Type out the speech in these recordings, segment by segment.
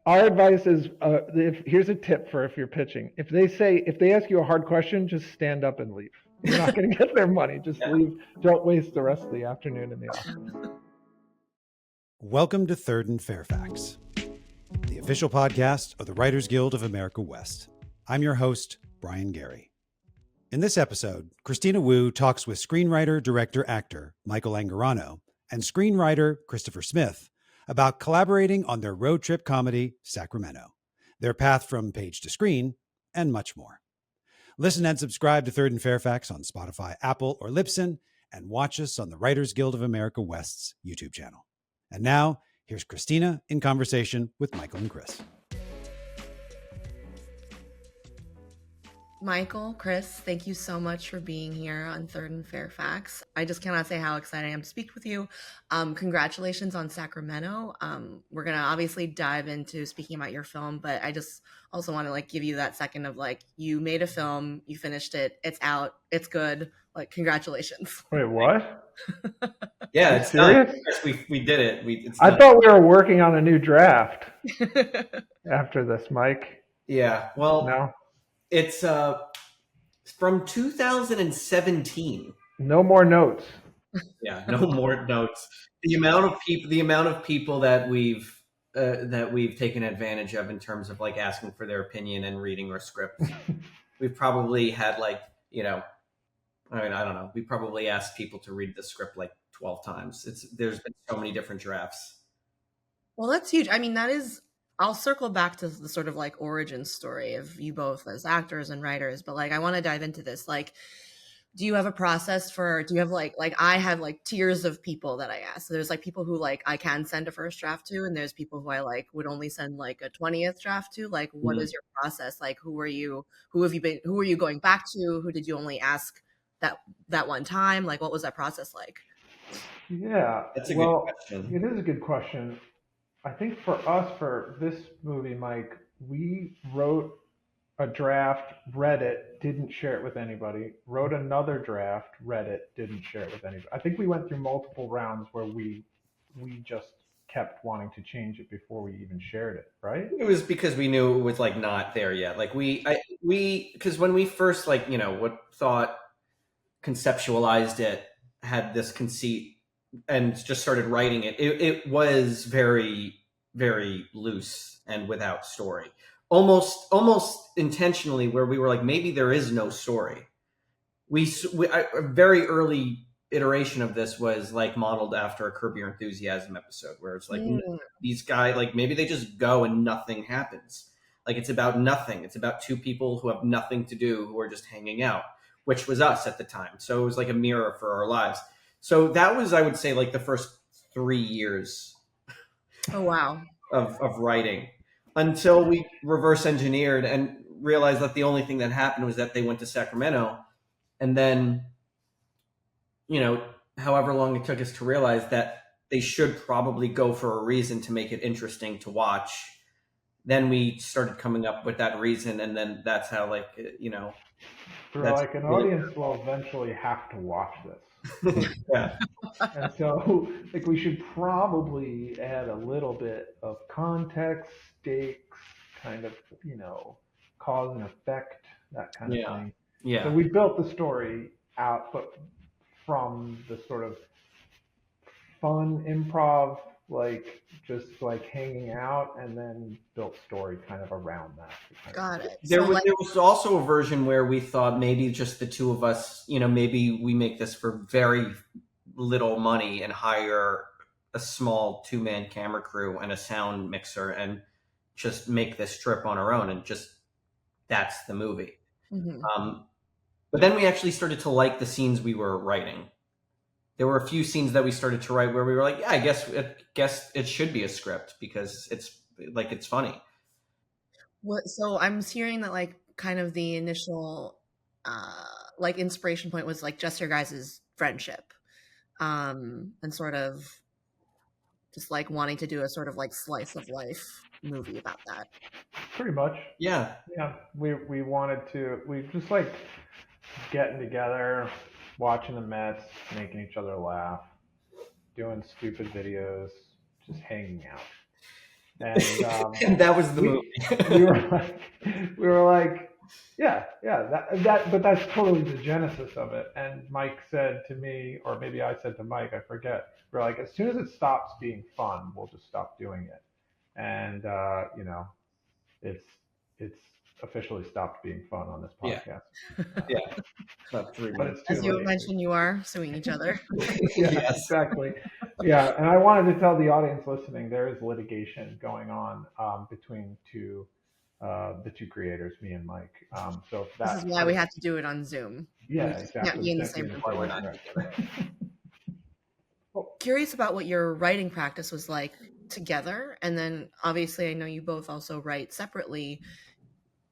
Our advice is, here's a tip for if you're pitching. If they ask you a hard question, just stand up and leave. You're not going to get their money. Just leave. Don't waste the rest of the afternoon in the office. Welcome to Third and Fairfax, the official podcast of the Writers Guild of America West. I'm your host, Brian Gary. In this episode, Kristina Woo talks with screenwriter-director-actor Michael Angarano and screenwriter Christopher Smith about collaborating on their road trip comedy, Sacramento, their path from page to screen, and much more. Listen and subscribe to Third and Fairfax on Spotify, Apple, or Libsyn, and watch us on the Writers Guild of America West's YouTube channel. And now, here's Kristina in conversation with Michael and Chris. Michael, Chris, thank you so much for being here on Third and Fairfax. I just cannot say how excited I am to speak with you. Congratulations on Sacramento. We're going to obviously dive into speaking about your film, but I just also want to give you that second of you made a film, you finished it, it's out, it's good. Congratulations. Wait, what? Yeah, it's serious? We did it. I thought we were working on a new draft after this, Mike. Yeah, well, no. It's from 2017. No more notes. Yeah, no more notes. The amount of people that we've taken advantage of in terms of asking for their opinion and reading our script. We've probably had I don't know. We probably asked people to read the script 12 times. There's been so many different drafts. Well, that's huge. I mean, I'll circle back to the sort of origin story of you both as actors and writers, but I want to dive into this. Do you have a process do you have I have tiers of people that I ask. So there's people who I can send a first draft to, and there's people who I would only send a 20th draft to. What is your process? Who are you going back to? Who did you only ask that one time? What was that process like? Yeah, that's a good question. It is a good question. I think for us, for this movie, Mike, we wrote a draft, read it, didn't share it with anybody, wrote another draft, read it, didn't share it with anybody. I think we went through multiple rounds where we just kept wanting to change it before we even shared it, right? It was because we knew it was not there yet. Because when we first conceptualized it, had this conceit and just started writing it, it was very, very loose and without story. Almost intentionally, where we were maybe there is no story. A very early iteration of this was modeled after a Curb Your Enthusiasm episode, where it's these guys, maybe they just go and nothing happens. It's about nothing. It's about two people who have nothing to do, who are just hanging out, which was us at the time. So it was a mirror for our lives. So that was, I would say, the first 3 years. Oh, wow. Of writing, until we reverse engineered and realized that the only thing that happened was that they went to Sacramento. And then, however long it took us to realize that they should probably go for a reason to make it interesting to watch. Then we started coming up with that reason. And then that's how, an audience will eventually have to watch this. Yeah. And so we should probably add a little bit of context, stakes, kind of, cause and effect, that kind of thing. Yeah. So we built the story out, but from the sort of fun improv, just hanging out, and then built story kind of around that. Got it. There was also a version where we thought maybe just the two of us, maybe we make this for very little money and hire a small 2-man camera crew and a sound mixer and just make this trip on our own, and just that's the movie. Mm-hmm. But then we actually started to like the scenes we were writing. There were a few scenes that we started to write where we were yeah, I guess it should be a script, because it's funny. So I'm hearing that kind of the initial inspiration point was just your guys' friendship, and sort of just wanting to do a sort of slice of life movie about that. Pretty much. Yeah. We wanted to. We just getting together, watching the Mets, making each other laugh, doing stupid videos, just hanging out. And And that was the we, movie. we were like, yeah, but that's totally the genesis of it. And Mike said to me, or maybe I said to Mike, I forget. We're like, as soon as it stops being fun, we'll just stop doing it. And it's officially stopped being fun on this Yeah. podcast. Yeah. About 3 But months. it's too As you late. mentioned, you are suing each other. Yeah, Yes. exactly. Yeah, and I wanted to tell the audience listening there is litigation going on between the two creators, me and Mike. So if This that is why we had to do it on Zoom. yeah, We just can't exactly. be in the Can't be same in the Why room. we're same not room. together. Curious about what your writing practice was like together, and then obviously I know you both also write separately.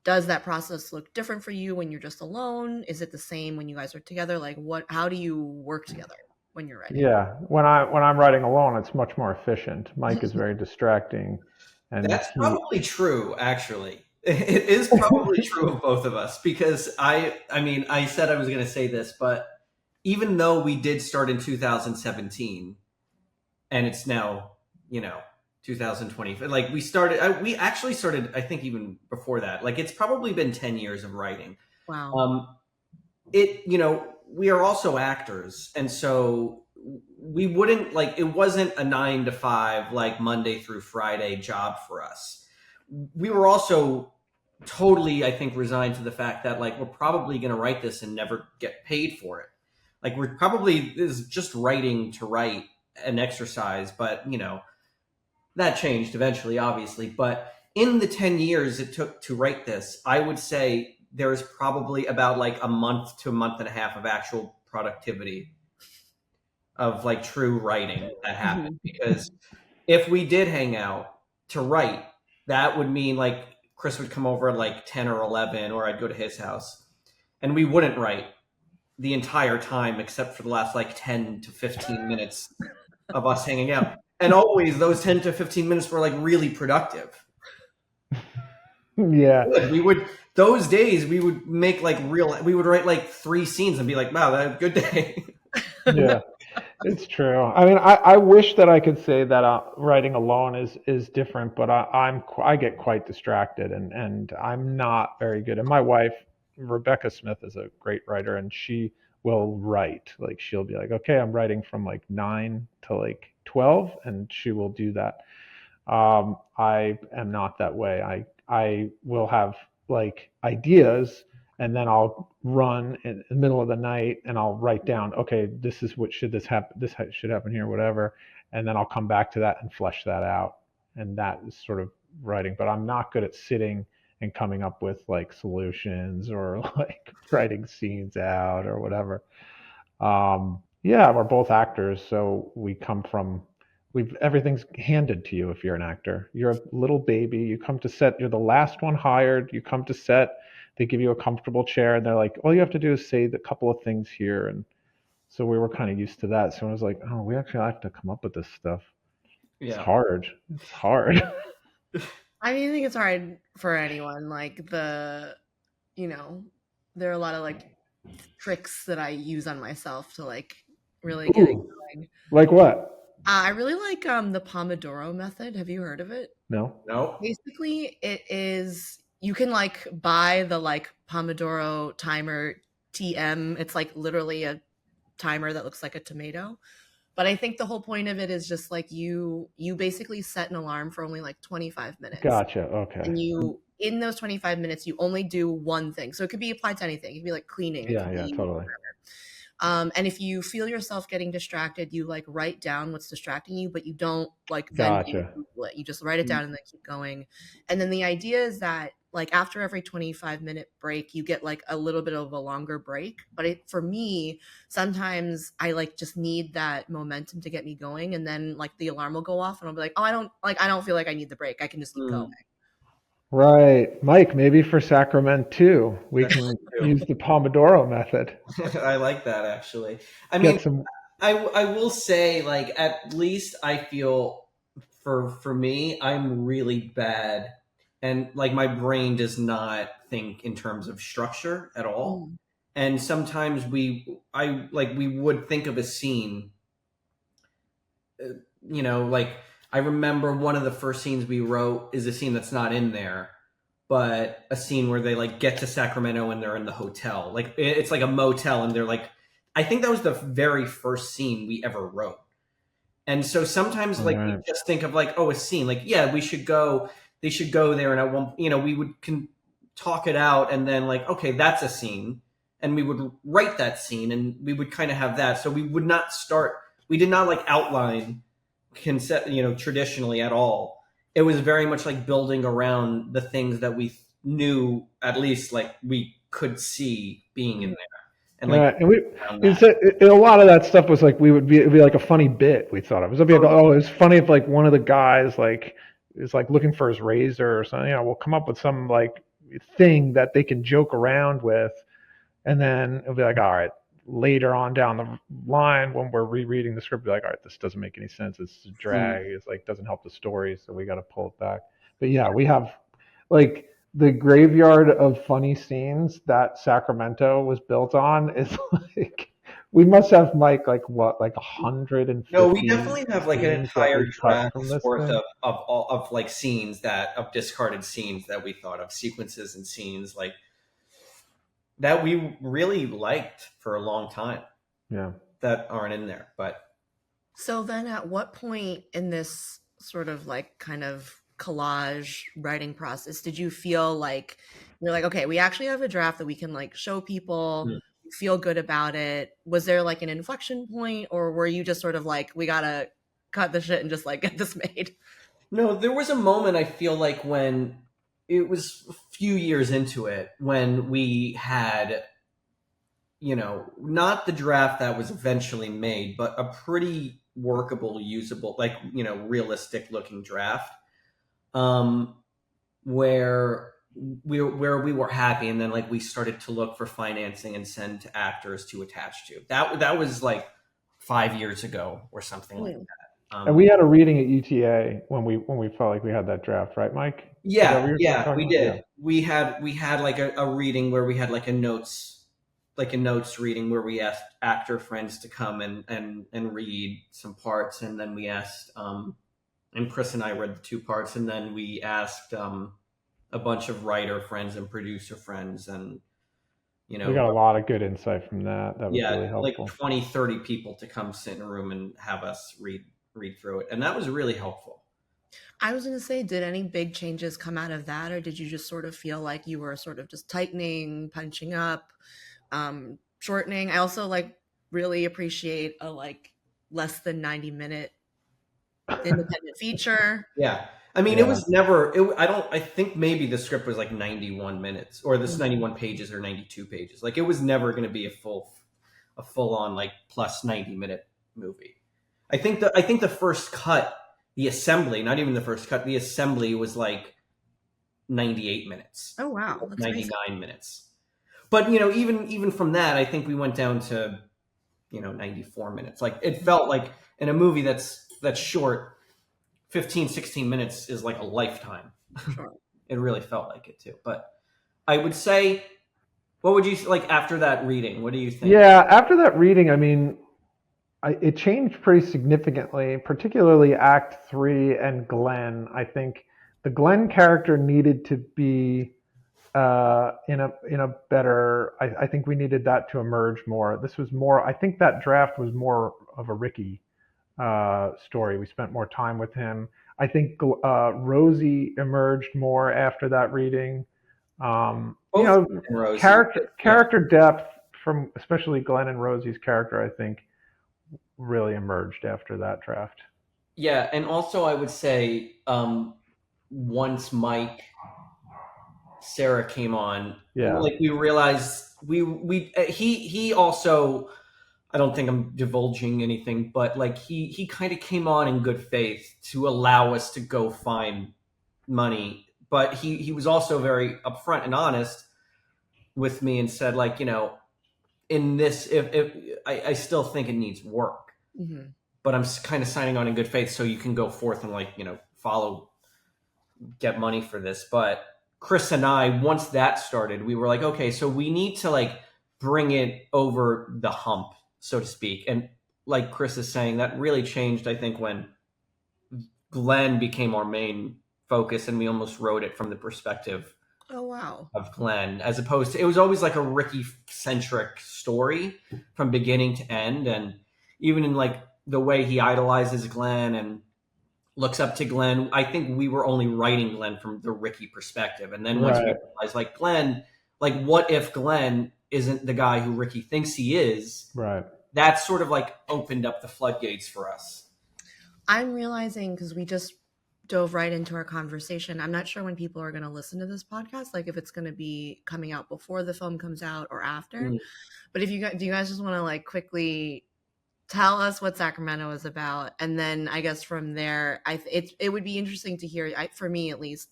Does that process look different for you when you're just alone? Is it the same when you guys are together? Like how do you work together when you're writing? Yeah, when I'm writing alone, it's much more efficient. Mike is very distracting, and That's probably true, actually. It is probably true of both of us because I mean, I said I was going to say this, but even though we did start in 2017 and it's now, 2020, like we actually started, I think even before that, like it's probably been 10 years of writing. Wow. We are also actors. And so we wouldn't like, it wasn't a 9 to 5, like Monday through Friday job for us. We were also totally, I think, resigned to the fact that like, we're probably going to write this and never get paid for it. Like we're probably is just writing to write an exercise, but that changed eventually, obviously. But in the 10 years it took to write this, I would say there's probably about like a month to a month and a half of actual productivity of like true writing that happened. Because if we did hang out to write, that would mean like Chris would come over at like 10 or 11, or I'd go to his house and we wouldn't write the entire time except for the last like 10 to 15 minutes of us hanging out. And always those 10 to 15 minutes were like really productive. yeah, We would, those days we would make like we would write like 3 scenes and be like, wow, that was a good day. yeah. It's true. I mean, I wish that I could say that writing alone is different, but I get quite distracted and I'm not very good. And my wife, Rebecca Smith, is a great writer, and she will write. Like she'll be like, okay, I'm writing from like 9 to like 12, and she will do that. I am not that way. I will have like ideas, and then I'll run in the middle of the night and I'll write down, okay, this is what should this happen, should happen here, whatever, and then I'll come back to that and flesh that out, and that is sort of writing. But I'm not good at sitting and coming up with like solutions or like writing scenes out or whatever. Yeah, we're both actors, so we come from we've everything's handed to you if you're an actor. You're a little baby. You come to set. You're the last one hired. You come to set. They give you a comfortable chair, and they're like, all you have to do is say the couple of things here. And so we were kind of used to that. So I was like, oh, we actually have to come up with this stuff. It's Yeah. hard. It's hard. I mean, I think it's hard for anyone. Like there are a lot of like tricks that I use on myself to like really get it Ooh, going. like what? I really like the Pomodoro method. Have you heard of it? No. No. Basically, it is you can like buy the like Pomodoro timer TM. It's like literally a timer that looks like a tomato. But I think the whole point of it is just like you basically set an alarm for only like 25 minutes. Gotcha. Okay. And you in those 25 minutes you only do one thing. So it could be applied to anything. It could be like cleaning. Yeah. Yeah. Totally. And if you feel yourself getting distracted, you like write down what's distracting you, but you don't like then Gotcha. Google it. You just write it down and then keep going. And then the idea is that like after every 25-minute break, you get like a little bit of a longer break. But for me, sometimes I like just need that momentum to get me going. And then like the alarm will go off and I'll be like, oh, I don't feel like I need the break. I can just keep going. Right. Mike, maybe for Sacramento too, we can use the Pomodoro method. I like that, actually. I mean, I will say, like, at least I feel for me, I'm really bad, and like my brain does not think in terms of structure at all. And sometimes we would think of a scene, like I remember one of the first scenes we wrote is a scene that's not in there, but a scene where they like get to Sacramento and they're in the hotel. Like it's like a motel and they're like, I think that was the very first scene we ever wrote. And so sometimes like we just think of like, oh, a scene, like, yeah, they should go there. And at one, we would talk it out and then like, okay, that's a scene. And we would write that scene and we would kind of have that. So we did not like outline concept, traditionally at all. It was very much like building around the things that we knew, at least like we could see being in there. And like, a lot of that stuff was like it'd be like a funny bit. We thought it was. It'd be like, oh, it's funny if like one of the guys like is like looking for his razor or something. We'll come up with some like thing that they can joke around with, and then it'll be like, all right, later on down the line when we're rereading the script, be like, all right, this doesn't make any sense. It's a drag. It's like doesn't help the story, so we got to pull it back. But yeah, we have like the graveyard of funny scenes that Sacramento was built on is like we must have Mike like 150. No, we definitely have like an entire draft worth of like scenes of discarded scenes that we thought of, sequences and scenes like that we really liked for a long time. Yeah, that aren't in there. But so then, at what point in this sort of like kind of collage writing process did you feel like you're like, okay, we actually have a draft that we can like show people, feel good about it? Was there like an inflection point, or were you just sort of like, we gotta cut the shit and just like get this made? No, there was a moment I feel like when it was a few years into it when we had, not the draft that was eventually made, but a pretty workable, usable, like, realistic looking draft. Where we were happy, and then like we started to look for financing and send actors to attach to. That was like 5 years ago or something like that. And we had a reading at UTA when we felt like we had that draft, right, Mike? Yeah, we did. Yeah. We had like a reading where we had like a notes reading where we asked actor friends to come and read some parts, and then we asked and Chris and I read the 2 parts, and then we asked a bunch of writer friends and producer friends, and we got a lot of good insight from that. That was really helpful. Like 20, 30 people to come sit in a room and have us read through it, and that was really helpful. I was going to say, did any big changes come out of that, or did you just sort of feel like you were sort of just tightening, punching up, shortening? I also like really appreciate a like less than 90-minute independent feature. Yeah. I mean, it was never, I think maybe the script was like 91 minutes or this 91 pages or 92 pages. Like it was never going to be a full on like plus 90-minute movie. I think the first cut, the assembly, not even the first cut, the assembly was like 98 minutes. Oh, wow. That's 99 minutes. But, even from that, I think we went down to, 94 minutes. Like it felt like in a movie that's short, 15, 16 minutes is like a lifetime. Sure. It really felt like it too. But I would say, what would you like after that reading? What do you think? Yeah, after that reading, I mean, it changed pretty significantly, particularly Act 3 and Glenn. I think the Glenn character needed to be in a better. I think we needed that to emerge more. This was more. I think that draft was more of a Ricky story. We spent more time with him. I think Rosie emerged more after that reading. Character depth from especially Glenn and Rosie's character, I think, really emerged after that draft. Yeah, and also I would say once Sarah came on, like we realized he also, I don't think I'm divulging anything, but like he kind of came on in good faith to allow us to go find money, but he was also very upfront and honest with me and said like, in this, if I still think it needs work, but I'm kind of signing on in good faith so you can go forth and like, get money for this. But Chris and I, once that started, we were like, okay, so we need to like bring it over the hump, so to speak. And like Chris is saying, that really changed, I think, when Glenn became our main focus, and we almost wrote it from the perspective Oh wow. of Glenn, as opposed to, it was always like a Ricky centric story from beginning to end. And even in like the way he idolizes Glenn and looks up to Glenn, I think we were only writing Glenn from the Ricky perspective. And then once we Right. realized, like, Glenn, like, what if Glenn isn't the guy who Ricky thinks he is? Right. That sort of like opened up the floodgates for us. I'm realizing, because we just dove right into our conversation, I'm not sure when people are going to listen to this podcast, like if it's going to be coming out before the film comes out or after. But if you guys, do you guys just want to like quickly tell us what Sacramento is about, and then I guess from there, it would be interesting to hear, for me at least,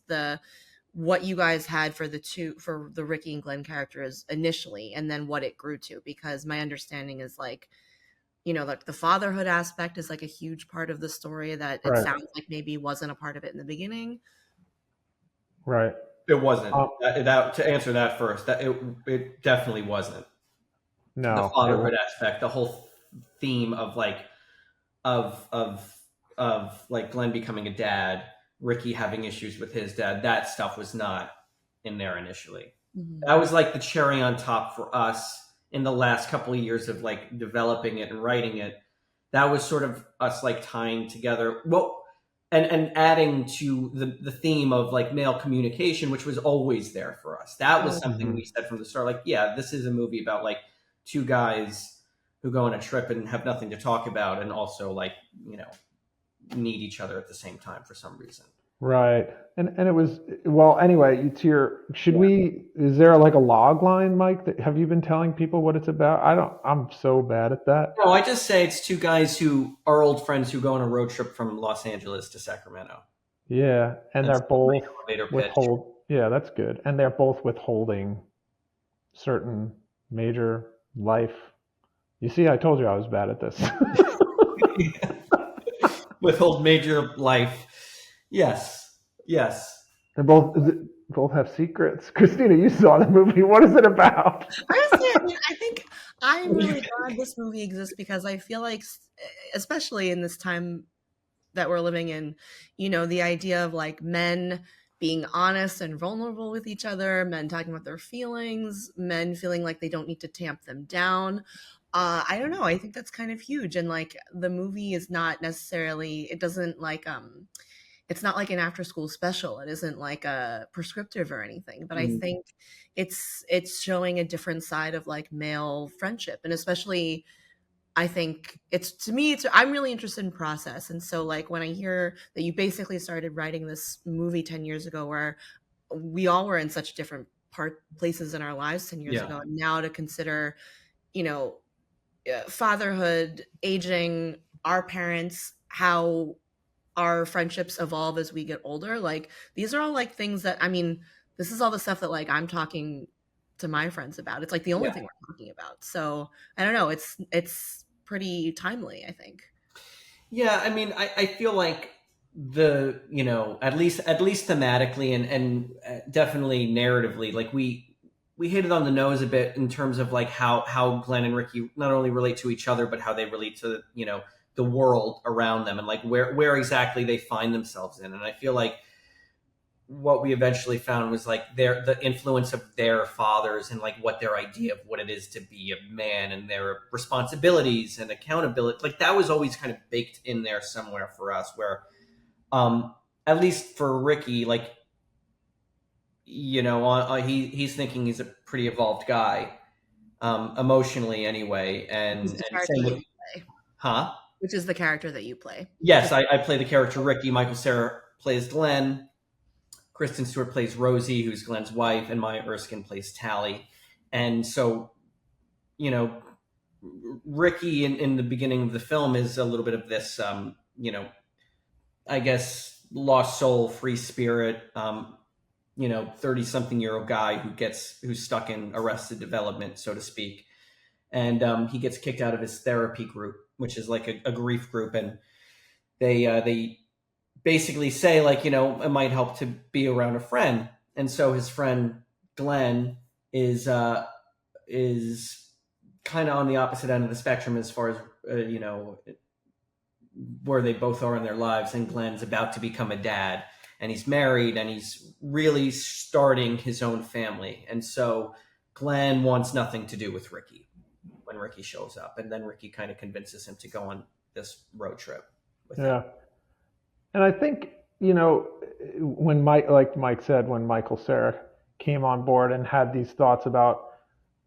what you guys had for the Ricky and Glenn characters initially, and then what it grew to, because my understanding is like, like the fatherhood aspect is like a huge part of the story that it Right. sounds like maybe wasn't a part of it in the beginning. Right. It wasn't. Um, To answer that first, that it definitely wasn't. The no. fatherhood aspect, the whole theme of like of like Glenn becoming a dad, Ricky having issues with his dad, that stuff was not in there initially. Mm-hmm. That was like the cherry on top for us in the last couple of years of like developing it and writing it. That was sort of us like tying together and adding to the theme of like male communication, which was always there for us. That was something we said from the start, like, yeah, this is a movie about like two guys who go on a trip and have nothing to talk about, and also like, need each other at the same time for some reason. Right. And it was, well, anyway, is there like a log line, Mike, have you been telling people what it's about? I'm so bad at that. No, I just say it's two guys who are old friends who go on a road trip from Los Angeles to Sacramento. Yeah. And they're so both elevator pitch. yeah, that's good. And they're both withholding certain major life. You see, I told you I was bad at this. Withhold major life. Yes. They both have secrets. Kristina, you saw the movie. What is it about? Honestly, I think I'm really glad this movie exists, because I feel like, especially in this time that we're living in, the idea of like men being honest and vulnerable with each other, men talking about their feelings, men feeling like they don't need to tamp them down. I don't know. I think that's kind of huge. And like the movie is not necessarily, it doesn't like, it's not like an after school special. It isn't like a prescriptive or anything, but I think it's showing a different side of like male friendship. And especially, I think I'm really interested in process. And so like when I hear that you basically started writing this movie 10 years ago, where we all were in such different places in our lives 10 years ago, and now to consider, fatherhood, aging, our parents, how our friendships evolve as we get older. Like these are all like things that, this is all the stuff that like I'm talking to my friends about. It's like the only thing we're talking about. So I don't know. It's pretty timely, I think. Yeah, I feel like at least thematically and definitely narratively, like we hit it on the nose a bit in terms of like how Glenn and Ricky not only relate to each other, but how they relate to the world around them, and like where exactly they find themselves in. And I feel like what we eventually found was like the influence of their fathers and like what their idea of what it is to be a man and their responsibilities and accountability, like that was always kind of baked in there somewhere for us, where at least for Ricky, like he's thinking he's a pretty evolved guy, emotionally anyway, and same with, which is the character that you play. Yes, I play the character Ricky. Michael Cera plays Glenn. Kristen Stewart plays Rosie, who's Glenn's wife, and Maya Erskine plays Tally. And so, Ricky in the beginning of the film is a little bit of this, I guess, lost soul, free spirit, 30-something-year-old guy who's stuck in arrested development, so to speak. And he gets kicked out of his therapy group, which is like a grief group. And they basically say, like, it might help to be around a friend. And so his friend Glenn is kind of on the opposite end of the spectrum as far as where they both are in their lives, and Glenn's about to become a dad, and he's married, and he's really starting his own family. And so Glenn wants nothing to do with Ricky when Ricky shows up, and then Ricky kind of convinces him to go on this road trip with him. Yeah. And I think, when like Mike said, when Michael Cera came on board and had these thoughts about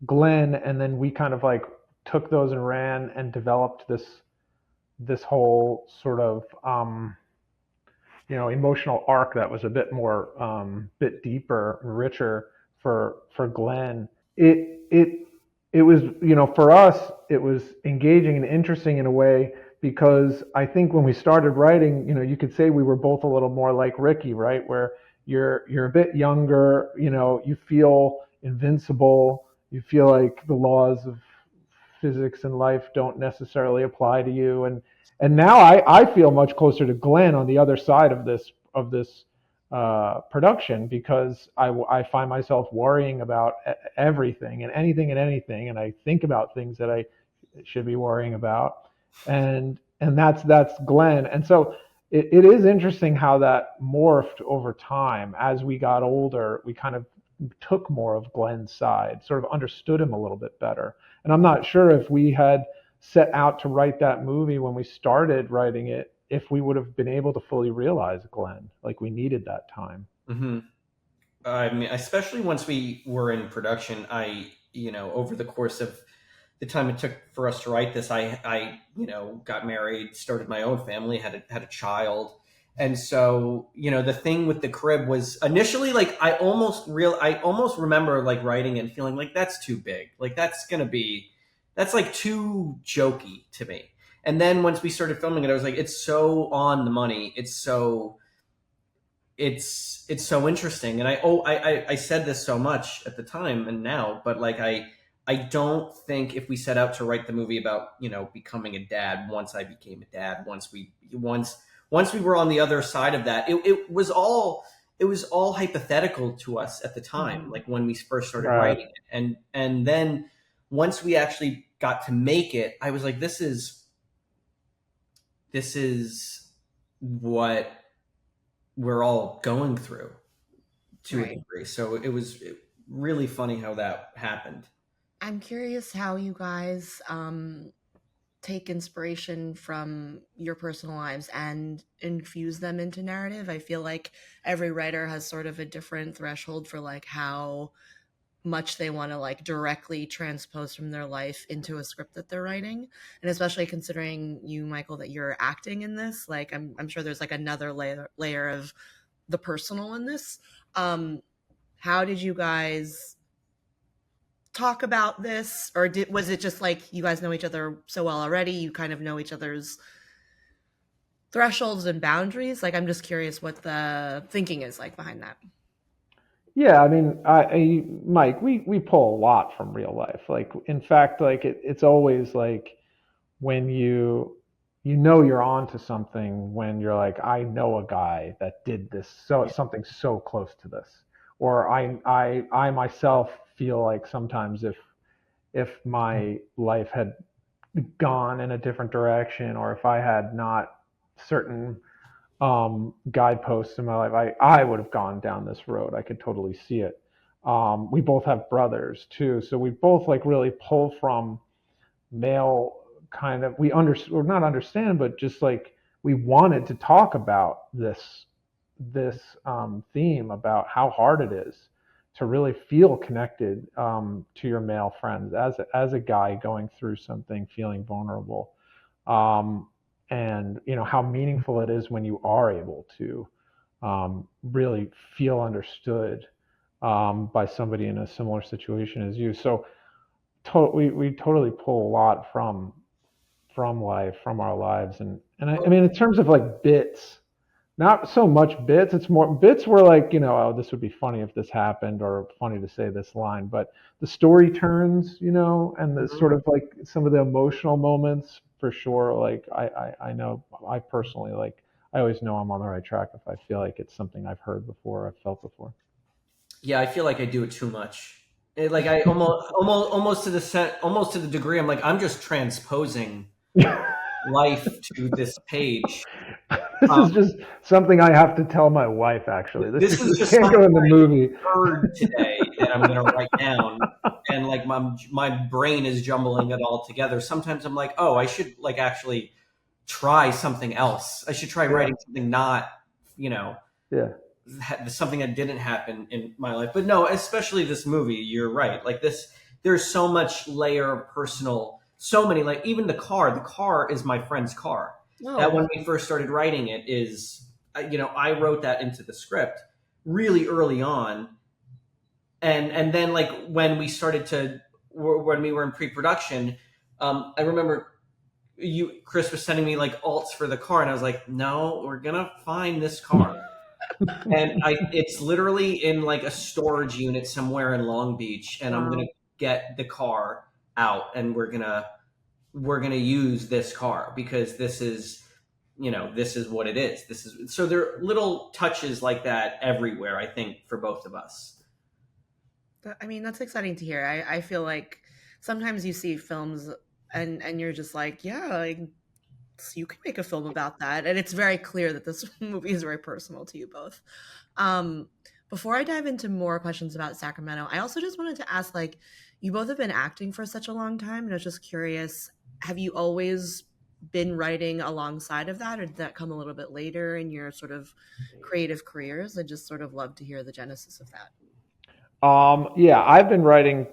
Glenn, and then we kind of like took those and ran and developed this whole sort of emotional arc that was a bit more bit deeper, richer for Glenn. It was, for us, it was engaging and interesting in a way, because I think when we started writing, you could say we were both a little more like Ricky, right? Where you're a bit younger, you feel invincible, you feel like the laws of physics and life don't necessarily apply to you. And now I feel much closer to Glenn on the other side of this production, because I find myself worrying about everything and anything, and I think about things that I should be worrying about, and that's Glenn. And so it is interesting how that morphed over time. As we got older, we kind of took more of Glenn's side, sort of understood him a little bit better. And I'm not sure if we had set out to write that movie when we started writing it, if we would have been able to fully realize Glenn. Like, we needed that time. Mm-hmm. I mean, especially once we were in production, over the course of the time it took for us to write this, I got married, started my own family, had a child. And so, the thing with the crib was initially, like, I almost remember like writing and feeling like that's too big. Like, that's like too jokey to me. And then once we started filming it, I was like, it's so on the money. It's so interesting. And I said this so much at the time and now, but like, I don't think if we set out to write the movie about, becoming a dad, once I became a dad, once we were on the other side of that, it was all hypothetical to us at the time, like when we first started writing it. And then once we actually got to make it, I was like, this is what we're all going through to a degree. So it was really funny how that happened. I'm curious how you guys take inspiration from your personal lives and infuse them into narrative. I feel like every writer has sort of a different threshold for like how much they want to like directly transpose from their life into a script that they're writing. And especially considering you, Michael, that you're acting in this, like I'm sure there's like another layer of the personal in this. How did you guys talk about this, or was it just like you guys know each other so well already, you kind of know each other's thresholds and boundaries? Like, I'm just curious what the thinking is like behind that. Yeah, I mean, Mike, we pull a lot from real life. Like, in fact, like it's always like when you you're onto something when you're like, I know a guy that did this, so something so close to this, or I myself feel like sometimes if my life had gone in a different direction, or if I had not certain guideposts in my life, I would have gone down this road. I could totally see it. We both have brothers too, so we both like really pull from male kind of, or not understand, but just like we wanted to talk about this theme about how hard it is to really feel connected to your male friends as a guy going through something, feeling vulnerable. And how meaningful it is when you are able to really feel understood by somebody in a similar situation as you. So we totally pull a lot from life, from our lives. And I mean, in terms of like bits, not so much bits, it's more bits where like, oh, this would be funny if this happened, or funny to say this line, but the story turns, and the sort of like some of the emotional moments, for sure. Like I know I personally, like, I always know I'm on the right track if I feel like it's something I've heard before, I've felt before. Yeah, I feel like I do it too much. Like I almost to the degree I'm like, I'm just transposing life to this page. This is just something I have to tell my wife, actually. This is just can't go in the movie. Heard today that I'm going to write down, and like my brain is jumbling it all together. Sometimes I'm like, oh, I should like actually try something else. I should try writing something not, something that didn't happen in my life. But no, especially this movie, you're right. Like this, there's so much layer of personal, so many, like even the car is my friend's car. Oh. That when we first started writing it is, I wrote that into the script really early on. And then like when we were in pre-production, I remember Chris was sending me like alts for the car, and I was like, no, we're gonna find this car. And it's literally in like a storage unit somewhere in Long Beach, and I'm gonna get the car out, and we're gonna use this car because this is what it is. So there are little touches like that everywhere, I think, for both of us. I mean, that's exciting to hear. I feel like sometimes you see films and you're just like, yeah, like, you can make a film about that. And it's very clear that this movie is very personal to you both. Before I dive into more questions about Sacramento, I also just wanted to ask, like, you both have been acting for such a long time, and I was just curious, have you always been writing alongside of that, or did that come a little bit later in your sort of creative careers? I just sort of love to hear the genesis of that. Yeah, I've been writing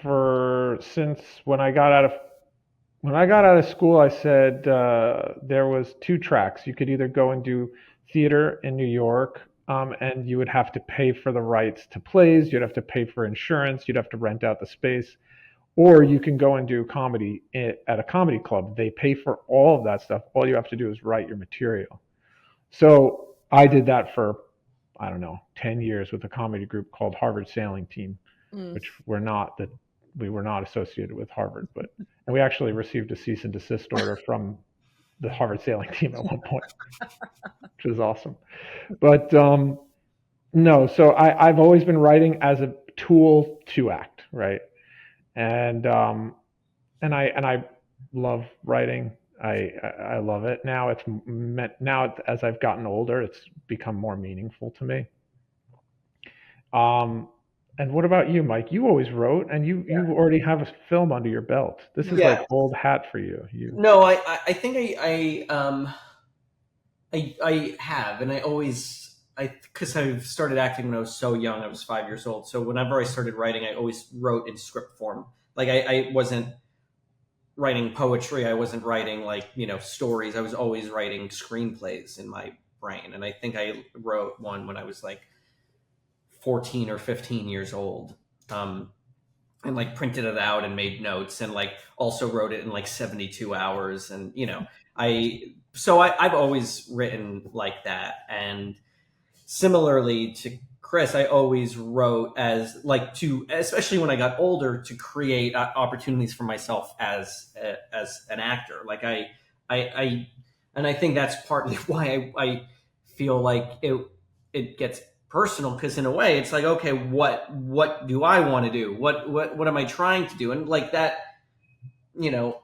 since when I got out of school. I said there was two tracks. You could either go and do theater in New York, and you would have to pay for the rights to plays. You'd have to pay for insurance. You'd have to rent out the space. Or you can go and do comedy at a comedy club. They pay for all of that stuff. All you have to do is write your material. So I did that for, I don't know, 10 years with a comedy group called Harvard Sailing Team, which we were not associated with Harvard, and we actually received a cease and desist order from the Harvard Sailing Team at one point, which was awesome. But no, so I've always been writing as a tool to act, right? And I love writing. I love it. Now as I've gotten older, it's become more meaningful to me. And what about you, Mike? You always wrote, and you already have a film under your belt. This is like old hat for you. No, I think I have, and because I've started acting when I was so young. I was 5 years old. So whenever I started writing, I always wrote in script form. Like I wasn't writing poetry. I wasn't writing stories. I was always writing screenplays in my brain. And I think I wrote one when I was like 14 or 15 years old, and like printed it out and made notes, and like also wrote it in like 72 hours. And, I've always written like that. And similarly to Chris, I always wrote especially when I got older, to create opportunities for myself as an actor. Like I think that's partly why I feel like it gets personal, because in a way it's like, okay, what do I want to do? What am I trying to do? And like that,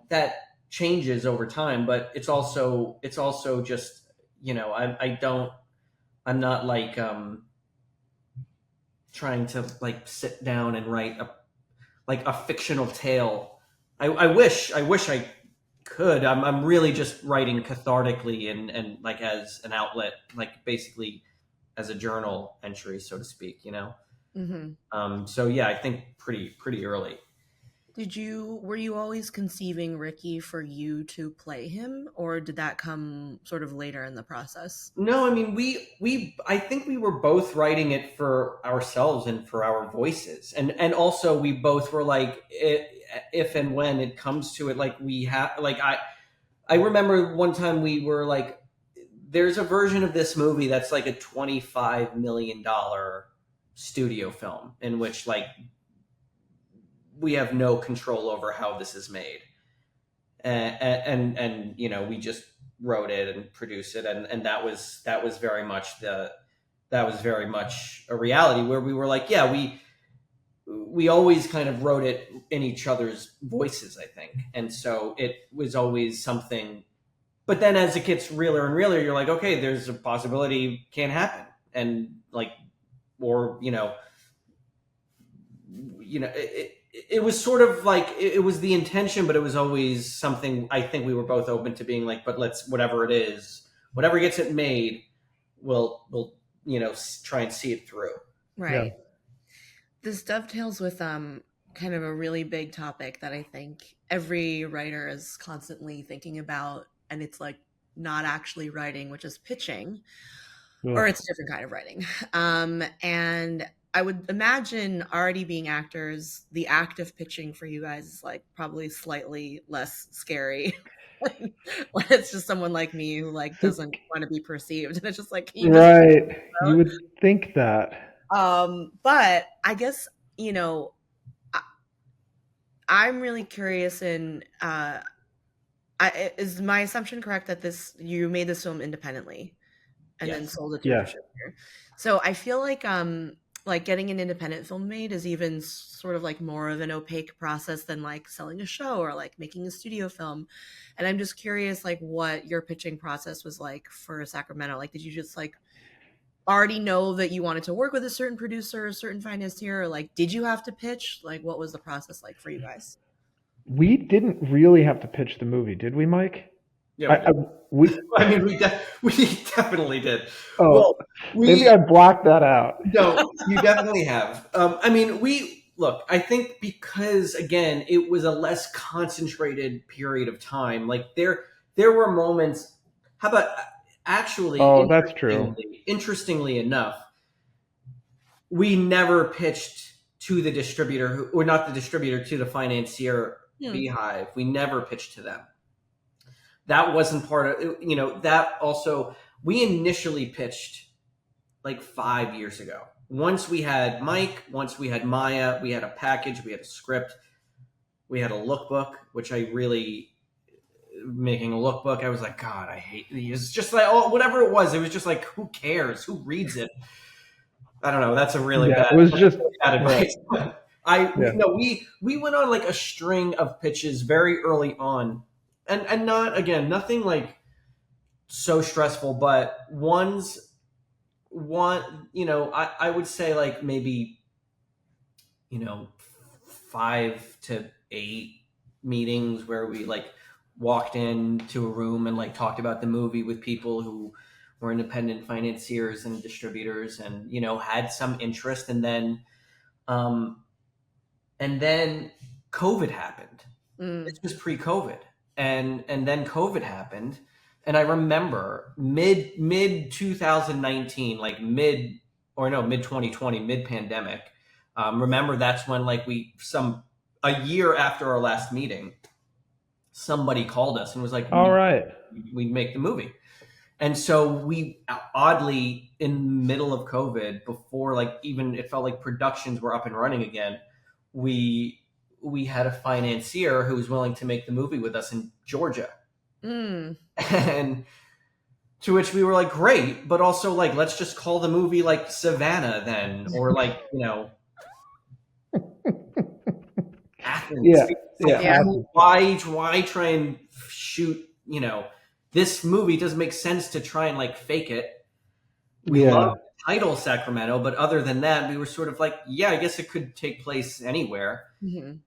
that changes over time, but it's also just, I'm not like trying to like sit down and write a fictional tale. I wish I could. I'm really just writing cathartically and like as an outlet, like basically as a journal entry, so to speak, Mm-hmm. So yeah, I think pretty early. Were you always conceiving Ricky for you to play him, or did that come sort of later in the process? No, I mean, I think we were both writing it for ourselves and for our voices. And also we both were like, if and when it comes to it, like we have, like, I remember one time we were like, there's a version of this movie that's like a $25 million studio film in which like we have no control over how this is made. And we just wrote it and produced it. And that was very much a reality where we were like, yeah, we always kind of wrote it in each other's voices, I think. And so it was always something but then as it gets realer and realer, you're like, okay, there's a possibility can't happen. And like, or, it was sort of like, it was the intention, but it was always something I think we were both open to being like, but let's, whatever it is, whatever gets it made, we'll, try and see it through. Right. This dovetails with kind of a really big topic that I think every writer is constantly thinking about, and it's like not actually writing, which is pitching, or it's a different kind of writing. And I would imagine already being actors, the act of pitching for you guys is like probably slightly less scary. When it's just someone like me who like doesn't want to be perceived, and it's just like, You would think that. But I guess I'm really curious in is my assumption correct that you made this film independently and then sold it to a distributor? So I feel like getting an independent film made is even sort of like more of an opaque process than like selling a show or like making a studio film. And I'm just curious like what your pitching process was like for Sacramento. Like, did you just like already know that you wanted to work with a certain producer, a certain financier, or like did you have to pitch? Like, what was the process like for you guys? We didn't really have to pitch the movie, did we, Mike? Yeah, we definitely did. Oh, well, maybe I blocked that out. No, you definitely have. I think because again, it was a less concentrated period of time. Like there were moments. How about actually? Oh, that's true. Interestingly enough, we never pitched to the distributor, or not the distributor, to the financier, Beehive. We never pitched to them. That wasn't part of, that also, we initially pitched like 5 years ago. Once we had Mike, once we had Maya, we had a package, we had a script, we had a lookbook, which making a lookbook, I was like, God, I hate these. It's just like, whatever it was just like, who cares? Who reads it? I don't know. That's a really bad, it was just bad advice. We went on like a string of pitches very early on. And nothing like so stressful, but I would say like maybe, 5 to 8 meetings where we like walked into a room and like talked about the movie with people who were independent financiers and distributors and, had some interest. And then COVID happened. This was pre-COVID. And then COVID happened, and I remember mid 2019, like mid 2020, mid pandemic. Remember that's when like a year after our last meeting, somebody called us and was like, "All right, we'd make the movie." And so we oddly in the middle of COVID, before like even it felt like productions were up and running again, we had a financier who was willing to make the movie with us in Georgia. And to which we were like, great, but also like, let's just call the movie like Savannah then, or like, Athens. Why try and shoot, this movie doesn't make sense to try and like fake it. We love the title Sacramento, but other than that, we were sort of like, yeah, I guess it could take place anywhere. Mm-hmm.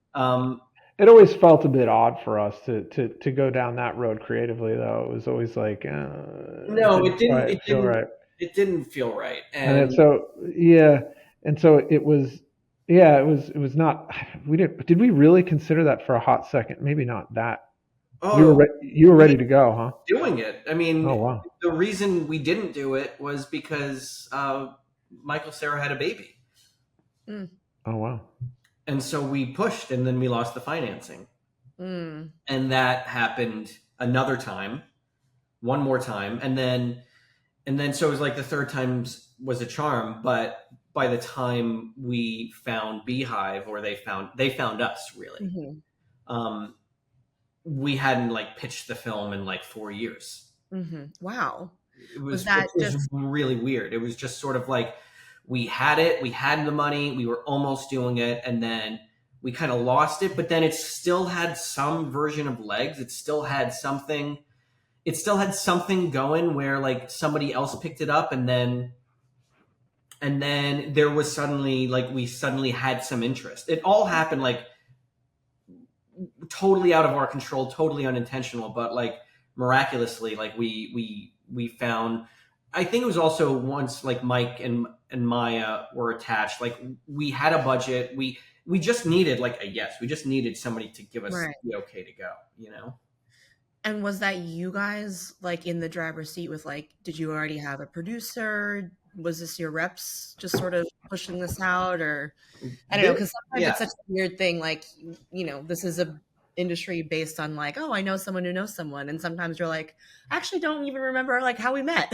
It always felt a bit odd for us to go down that road creatively, though. It was always like, no, it didn't feel right. It didn't feel right, and so it was not. Did we really consider that for a hot second? Maybe not that. Oh, you were ready to go, huh? Doing it. I mean, oh, wow. The reason we didn't do it was because Michael Cera had a baby. Oh, wow. And so we pushed, and then we lost the financing. And that happened another time, one more time. And then so it was like the third time was a charm. But by the time we found Beehive, or they found us really, we hadn't like pitched the film in like 4 years. Wow. It was really weird. It was just sort of like, we had the money, we were almost doing it, and then we kind of lost it, but then it still had some version of legs. It still had something. it still had something going where like somebody else picked it up, and then there was suddenly like we suddenly had some interest. It all happened like totally out of our control, totally unintentional, but like miraculously, like we found. I think it was also once like Mike and Maya were attached. Like we had a budget. We just needed like a yes. We just needed somebody to give us Right. the okay to go. You know. And was that you guys like in the driver's seat with like, did you already have a producer? Was this your reps just sort of pushing this out, or I don't know, because sometimes Yeah. it's such a weird thing. Like, you know, this is a industry based on like, oh, I know someone who knows someone, and sometimes you're like, I actually don't even remember like how we met.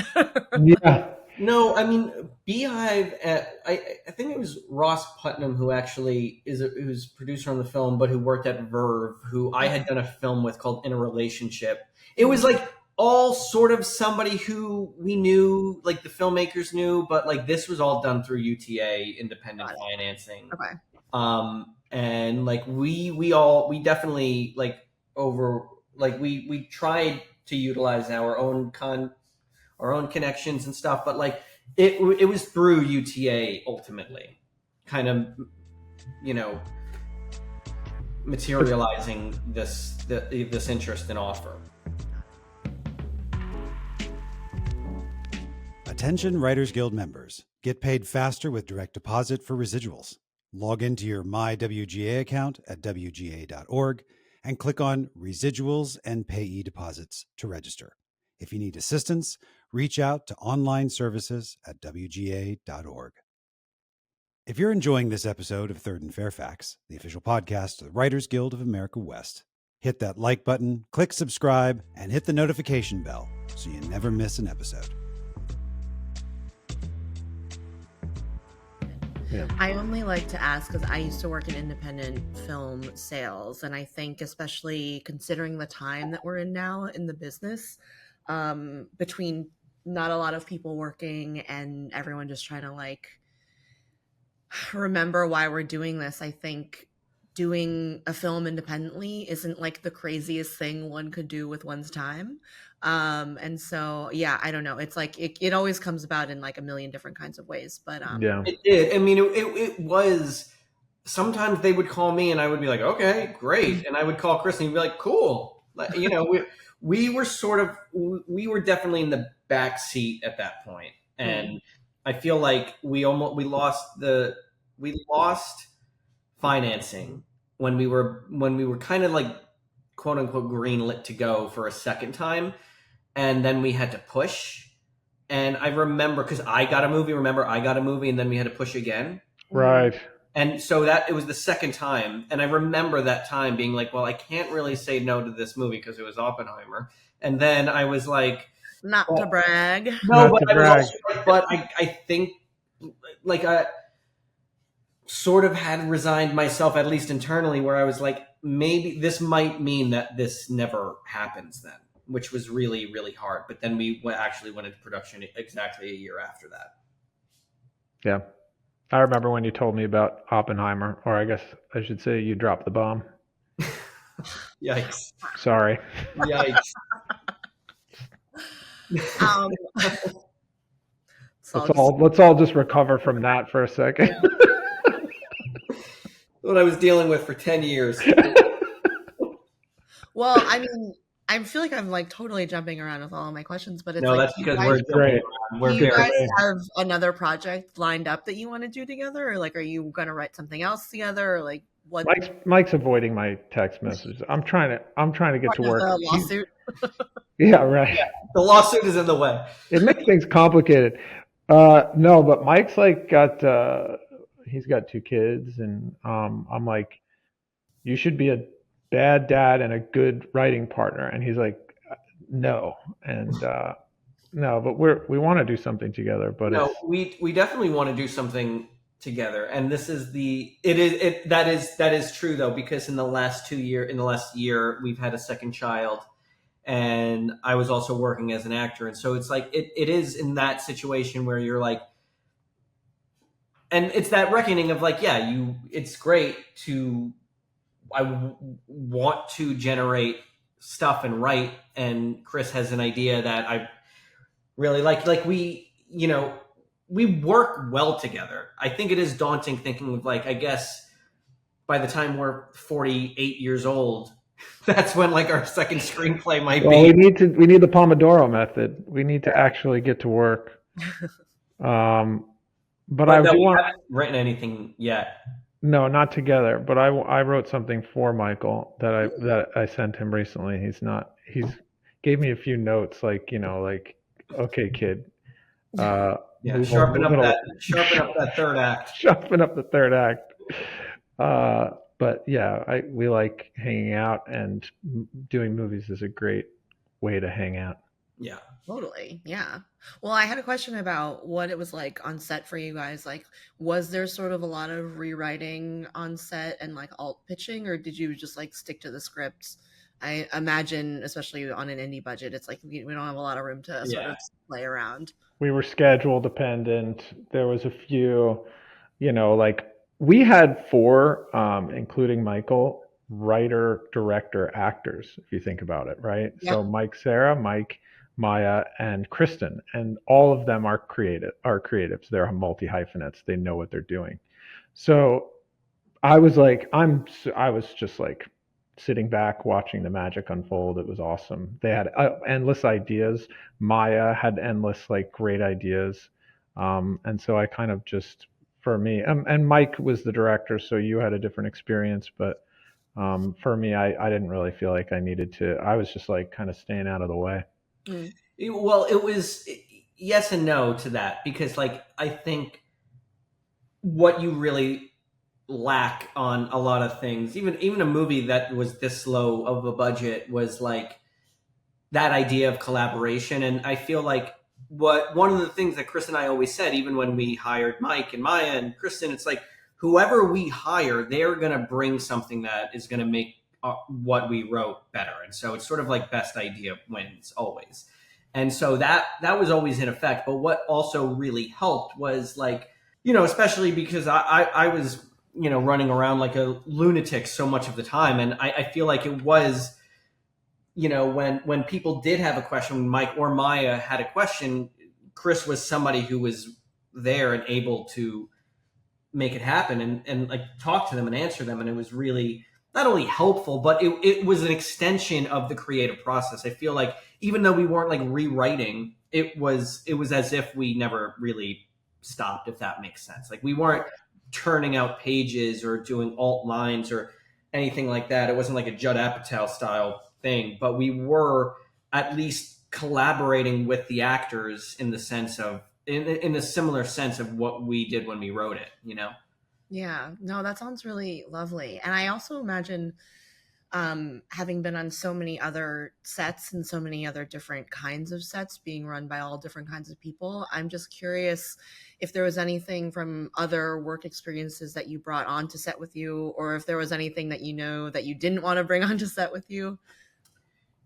Yeah. No, I mean Beehive. I think it was Ross Putnam who actually who's producer on the film, but who worked at Verve, who I had done a film with called In a Relationship. It was like all sort of somebody who we knew, like the filmmakers knew, but like this was all done through UTA independent financing. Okay. And like we definitely like we tried to utilize our own connections and stuff, but like it was through UTA ultimately, kind of, you know, materializing this interest and offer. Attention Writers Guild members. Get paid faster with direct deposit for residuals. Log into your My WGA account at WGA.org and click on Residuals and Payee Deposits to register. If you need assistance, reach out to online services at WGA.org. If you're enjoying this episode of Third and Fairfax, the official podcast of the Writers Guild of America West, hit that like button, click subscribe, and hit the notification bell so you never miss an episode. Yeah. I only like to ask because I used to work in independent film sales, and I think especially considering the time that we're in now in the business, between not a lot of people working and everyone just trying to like remember why we're doing this, I think doing a film independently isn't like the craziest thing one could do with one's time. And so, yeah, I don't know. It's like, it always comes about in like a million different kinds of ways, but, Yeah. It did. I mean, it was, sometimes they would call me and I would be like, okay, great. And I would call Chris and he'd be like, cool. Like, you know, we were definitely in the back seat at that point. And I feel like we lost financing when we were kind of like quote unquote greenlit to go for a second time. And then we had to push. And I remember, because I got a movie, and then we had to push again. Right. And so it was the second time. And I remember that time being like, well, I can't really say no to this movie because it was Oppenheimer. And then I was like, not to brag. no, Not but to I was brag. also like, but I think like I sort of had resigned myself, at least internally, where I was like, maybe this might mean that this never happens then, which was really, really hard. But then we actually went into production exactly a year after that. Yeah. I remember when you told me about Oppenheimer, or I guess I should say you dropped the bomb. Yikes. Sorry. Yikes. Let's all just recover from that for a second. What I was dealing with for 10 years. Well, I mean, I feel like I'm like totally jumping around with all of my questions, but it's No, like, that's because we're great. We're do you very guys have another project lined up that you want to do together, or like, are you going to write something else together, or like what? Mike's avoiding my text messages. I'm trying to get to work. The lawsuit. Yeah, right. Yeah, the lawsuit is in the way. It makes things complicated. No, but Mike's like he's got 2 kids, and I'm like, you should be a bad dad and a good writing partner, and he's like, no, and no, but we want to do something together. But no, we definitely want to do something together, and this is that is true though, because in the last year we've had a second child. And I was also working as an actor. And so it's like, it is in that situation where you're like, and it's that reckoning of like, it's great I want to generate stuff and write, and Chris has an idea that I really like we, we work well together. I think it is daunting thinking of like, I guess by the time we're 48 years old, that's when like our second screenplay might Well, be. we need the Pomodoro method. We need to actually get to work. But I no, do we want. haven't written anything yet. No, not together. But I wrote something for Michael that I sent him recently. He's gave me a few notes like like, okay, kid, Sharpen up that third act. sharpen up the third act. But yeah, we like hanging out, and doing movies is a great way to hang out. Yeah. Totally. Yeah. Well, I had a question about what it was like on set for you guys. Like, was there sort of a lot of rewriting on set and like alt pitching, or did you just like stick to the scripts? I imagine, especially on an indie budget, it's like we don't have a lot of room to sort of play around. We were schedule dependent. There was a few, like we had 4, including Michael, writer, director, actors, if you think about it, right? Yeah. So Sarah, Mike, Maya, and Kristen, and all of them are creatives. They're multi hyphenates. They know what they're doing. So I was just like sitting back watching the magic unfold. It was awesome. They had endless ideas. Maya had endless like great ideas, and so I kind of just, for me, and Mike was the director, so you had a different experience, but for me, I didn't really feel like I needed to. I was just like kind of staying out of the way. Well, it was yes and no to that, because like I think what you really lack on a lot of things, even a movie that was this low of a budget, was like that idea of collaboration. And I feel like one of the things that Chris and I always said, even when we hired Mike and Maya and Kristen, it's like whoever we hire, they're going to bring something that is going to make what we wrote better. And so it's sort of like best idea wins always. And so that was always in effect. But what also really helped was like, especially because I was, running around like a lunatic so much of the time. And I feel like it was, when people did have a question, when Mike or Maya had a question, Chris was somebody who was there and able to make it happen and like talk to them and answer them. And it was really not only helpful, but it was an extension of the creative process. I feel like even though we weren't like rewriting, it was as if we never really stopped, if that makes sense. Like we weren't turning out pages or doing alt lines or anything like that. It wasn't like a Judd Apatow style thing, but we were at least collaborating with the actors in the sense of, in a similar sense of what we did when we wrote it, Yeah, no, that sounds really lovely. And I also imagine, having been on so many other sets and so many other different kinds of sets being run by all different kinds of people, I'm just curious if there was anything from other work experiences that you brought onto set with you, or if there was anything that that you didn't want to bring onto set with you.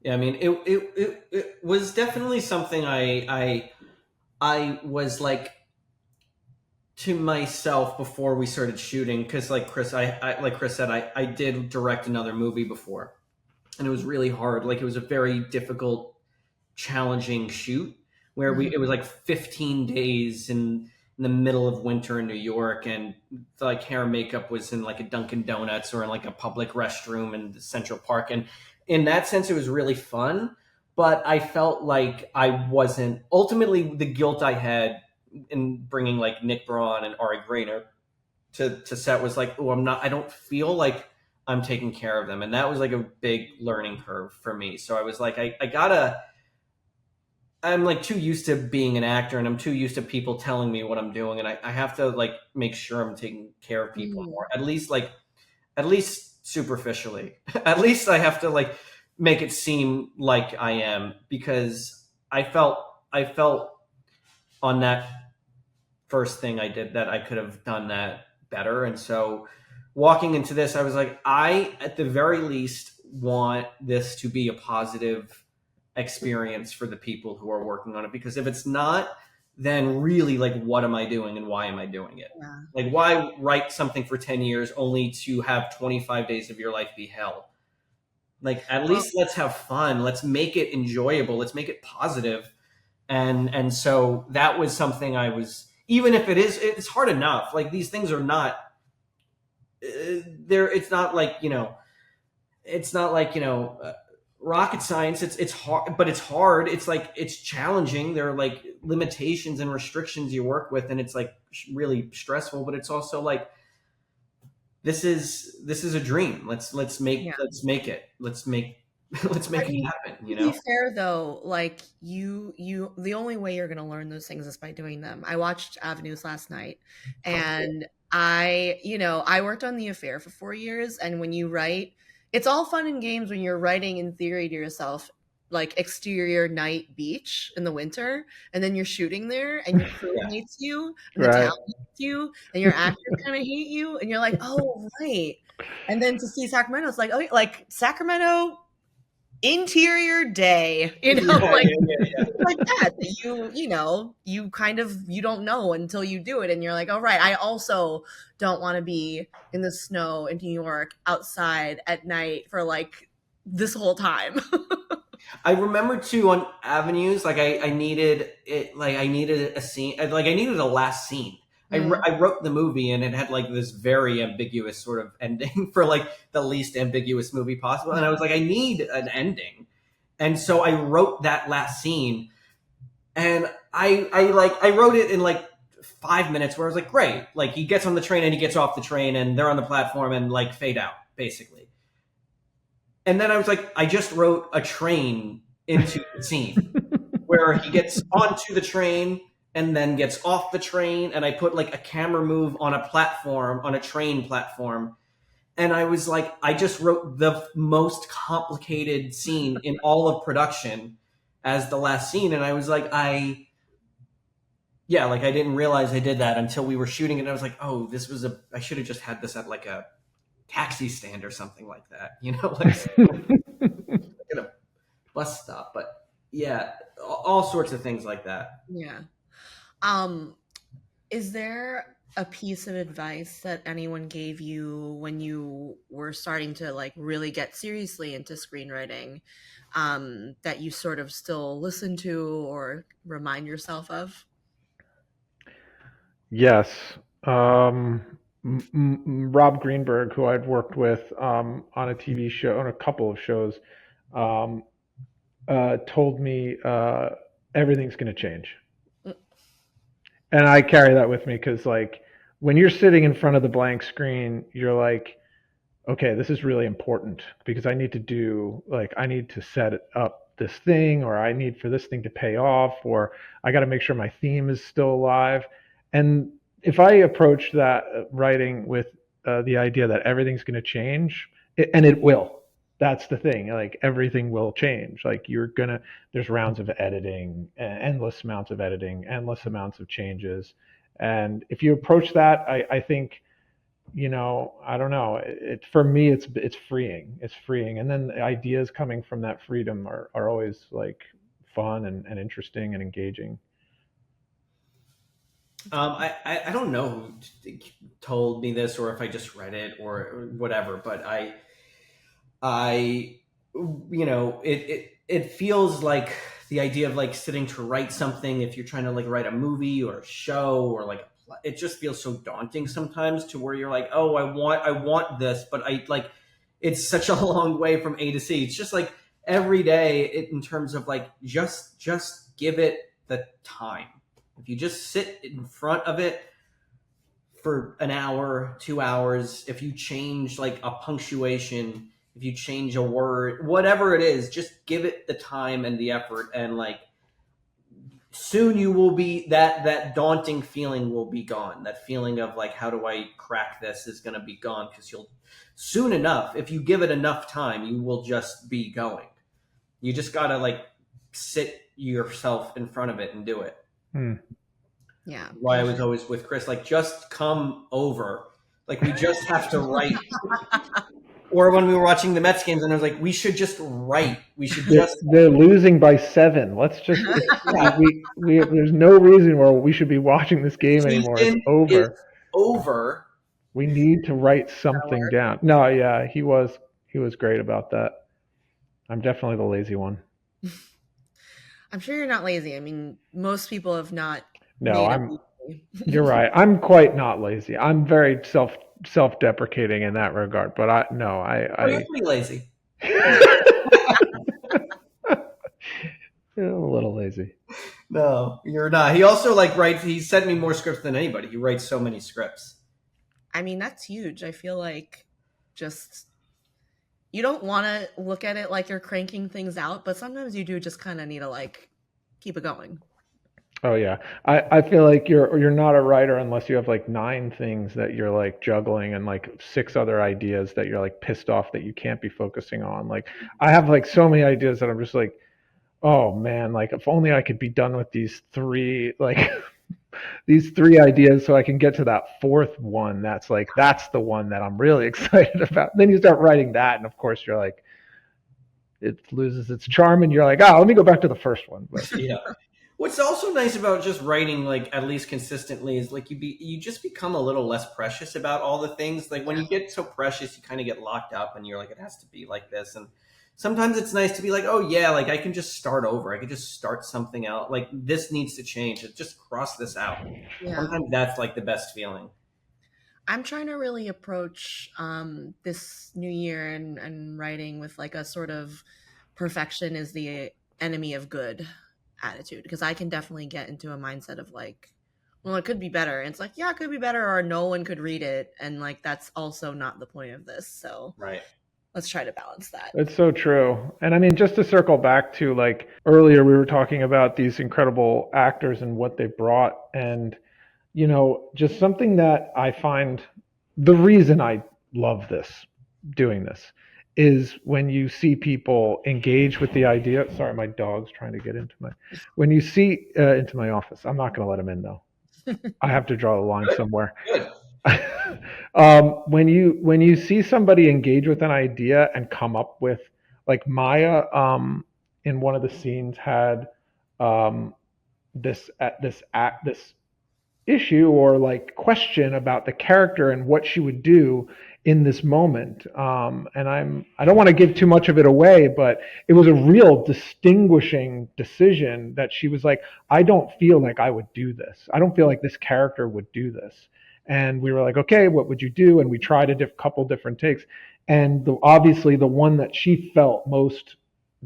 Yeah, I mean, it was definitely something I was like to myself before we started shooting, because like Chris, like Chris said, I did direct another movie before, and it was really hard. Like it was a very difficult, challenging shoot where it was like 15 days in the middle of winter in New York, and like hair and makeup was in like a Dunkin' Donuts or in like a public restroom in Central Park. And in that sense, it was really fun, but I felt like I wasn't, ultimately the guilt I had in bringing like Nick Braun and Ari Grainer to set was like, I don't feel like I'm taking care of them. And that was like a big learning curve for me. So I was like, I'm like too used to being an actor, and I'm too used to people telling me what I'm doing. And I have to like make sure I'm taking care of people more, at least superficially. At least I have to like make it seem like I am, because I felt on that first thing I did that I could have done that better. And so walking into this, I was like, I at the very least want this to be a positive experience for the people who are working on it, because if it's not, then really like what am I doing and why am I doing it? Yeah. Like why write something for 10 years only to have 25 days of your life be hell? Like, at least let's have fun. Let's make it enjoyable. Let's make it positive. And so that was something I was, even if it's hard enough. Like, these things are not, it's not like, rocket science. It's hard, but it's hard. It's like, it's challenging. There are like limitations and restrictions you work with, and it's like really stressful, but it's also like, this is a dream. Let's make it. Let's make it happen, To be fair though, like you the only way you're going to learn those things is by doing them. I watched Avenues last night, and I worked on The Affair for 4 years, and when you write, it's all fun and games when you're writing in theory to yourself, like exterior night beach in the winter, and then you're shooting there and your crew hates you and the Right. town hates you and your actors kind of hate you, and you're like, oh right. And then to see Sacramento, it's like, oh, like Sacramento interior day, like that you kind of, you don't know until you do it, and you're like, oh right, I also don't want to be in the snow in New York outside at night for like this whole time. I remember too on Avenues, like I needed it, like I needed a scene, like I needed a last scene. I wrote the movie and it had like this very ambiguous sort of ending for like the least ambiguous movie possible. And I was like, I need an ending. And so I wrote that last scene, and I wrote it in like 5 minutes, where I was like, great. Like, he gets on the train and he gets off the train and they're on the platform and like fade out basically. And then I was like, I just wrote a train into the scene where he gets onto the train and then gets off the train, and I put like a camera move on a platform, on a train platform. And I was like, I just wrote the most complicated scene in all of production as the last scene. And I was like, I didn't realize I did that until we were shooting it. And I was like, oh, I should have just had this at like a taxi stand or something like that, like at a bus stop. But yeah, all sorts of things like that. Yeah. Is there a piece of advice that anyone gave you when you were starting to like really get seriously into screenwriting, that you sort of still listen to or remind yourself of? Yes. Rob Greenberg, who I'd worked with on a TV show, on a couple of shows, told me everything's going to change. And I carry that with me because, like, when you're sitting in front of the blank screen, you're like, okay, this is really important because I need to set up this thing, or I need for this thing to pay off, or I got to make sure my theme is still alive. And if I approach that writing with the idea that everything's going to change, and it will. That's the thing. Like, everything will change. Like, there's rounds of editing, endless amounts of editing, endless amounts of changes. And if you approach that, I think, I don't know. For me, it's freeing. It's freeing. And then the ideas coming from that freedom are always like fun and interesting and engaging. I don't know who told me this, or if I just read it or whatever, but it feels like the idea of like sitting to write something, if you're trying to like write a movie or a show or like, it just feels so daunting sometimes, to where you're like, oh, I want this, but it's such a long way from A to C. It's just like every day, in terms of like, just give it the time. If you just sit in front of it for an hour, 2 hours, if you change like a punctuation, if you change a word, whatever it is, just give it the time and the effort, and like soon you will be, that daunting feeling will be gone. That feeling of like, how do I crack this, is going to be gone, because you'll soon enough, if you give it enough time, you will just be going. You just got to like sit yourself in front of it and do it. Yeah. Why I was always with Chris, like, just come over. Like, we just have to write. Or when we were watching the Mets games, and I was like, we should just write. We should just. They're losing by 7. Let's just. There's no reason why we should be watching this game anymore. It's over. It's over. We need to write something down. No, yeah, he was great about that. I'm definitely the lazy one. I'm sure you're not lazy. I mean, most people have not No, made a I'm. movie. You're right. I'm quite not lazy. I'm very self-deprecating in that regard. But Oh, you're pretty lazy. A little lazy. No, you're not. He also like writes. He sent me more scripts than anybody. He writes so many scripts. I mean, that's huge. I feel like just you don't want to look at it like you're cranking things out, but sometimes you do just kind of need to like keep it going. Oh yeah. I feel like you're not a writer unless you have like 9 things that you're like juggling and like 6 other ideas that you're like pissed off that you can't be focusing on. Like I have like so many ideas that I'm just like, oh man, like if only I could be done with these 3 like these 3 ideas so I can get to that 4th one. That's the one that I'm really excited about. Then you start writing that and of course you're like it loses its charm and you're like, let me go back to the first one. But Yeah. What's also nice about just writing, like at least consistently, is like you just become a little less precious about all the things. Like when you get so precious, you kind of get locked up, and you're like, it has to be like this. And sometimes it's nice to be like, oh yeah, like I can just start over. I can just start something out. Like this needs to change. Just cross this out. Yeah. Sometimes that's like the best feeling. I'm trying to really approach this new year and writing with like a sort of perfection is the enemy of good attitude, because I can definitely get into a mindset of like, well, it could be better. And it's like, yeah, it could be better, or no one could read it. And like, that's also not the point of this. So Right. let's try to balance that. it's so true. And I mean, just to circle back to like earlier, we were talking about these incredible actors and what they brought. And, just something that I find the reason I love doing this is when you see people engage with the idea. Sorry, my dog's trying to get when you see into my office. I'm not going to let him in though. I have to draw the line somewhere. Good. When you see somebody engage with an idea and come up with, like Maya, in one of the scenes had this issue or like question about the character and what she would do in this moment. And I don't want to give too much of it away, but it was a real distinguishing decision that she was like, I don't feel like I would do this. I don't feel like this character would do this. And we were like, okay, what would you do? And we tried a couple different takes. And obviously the one that she felt most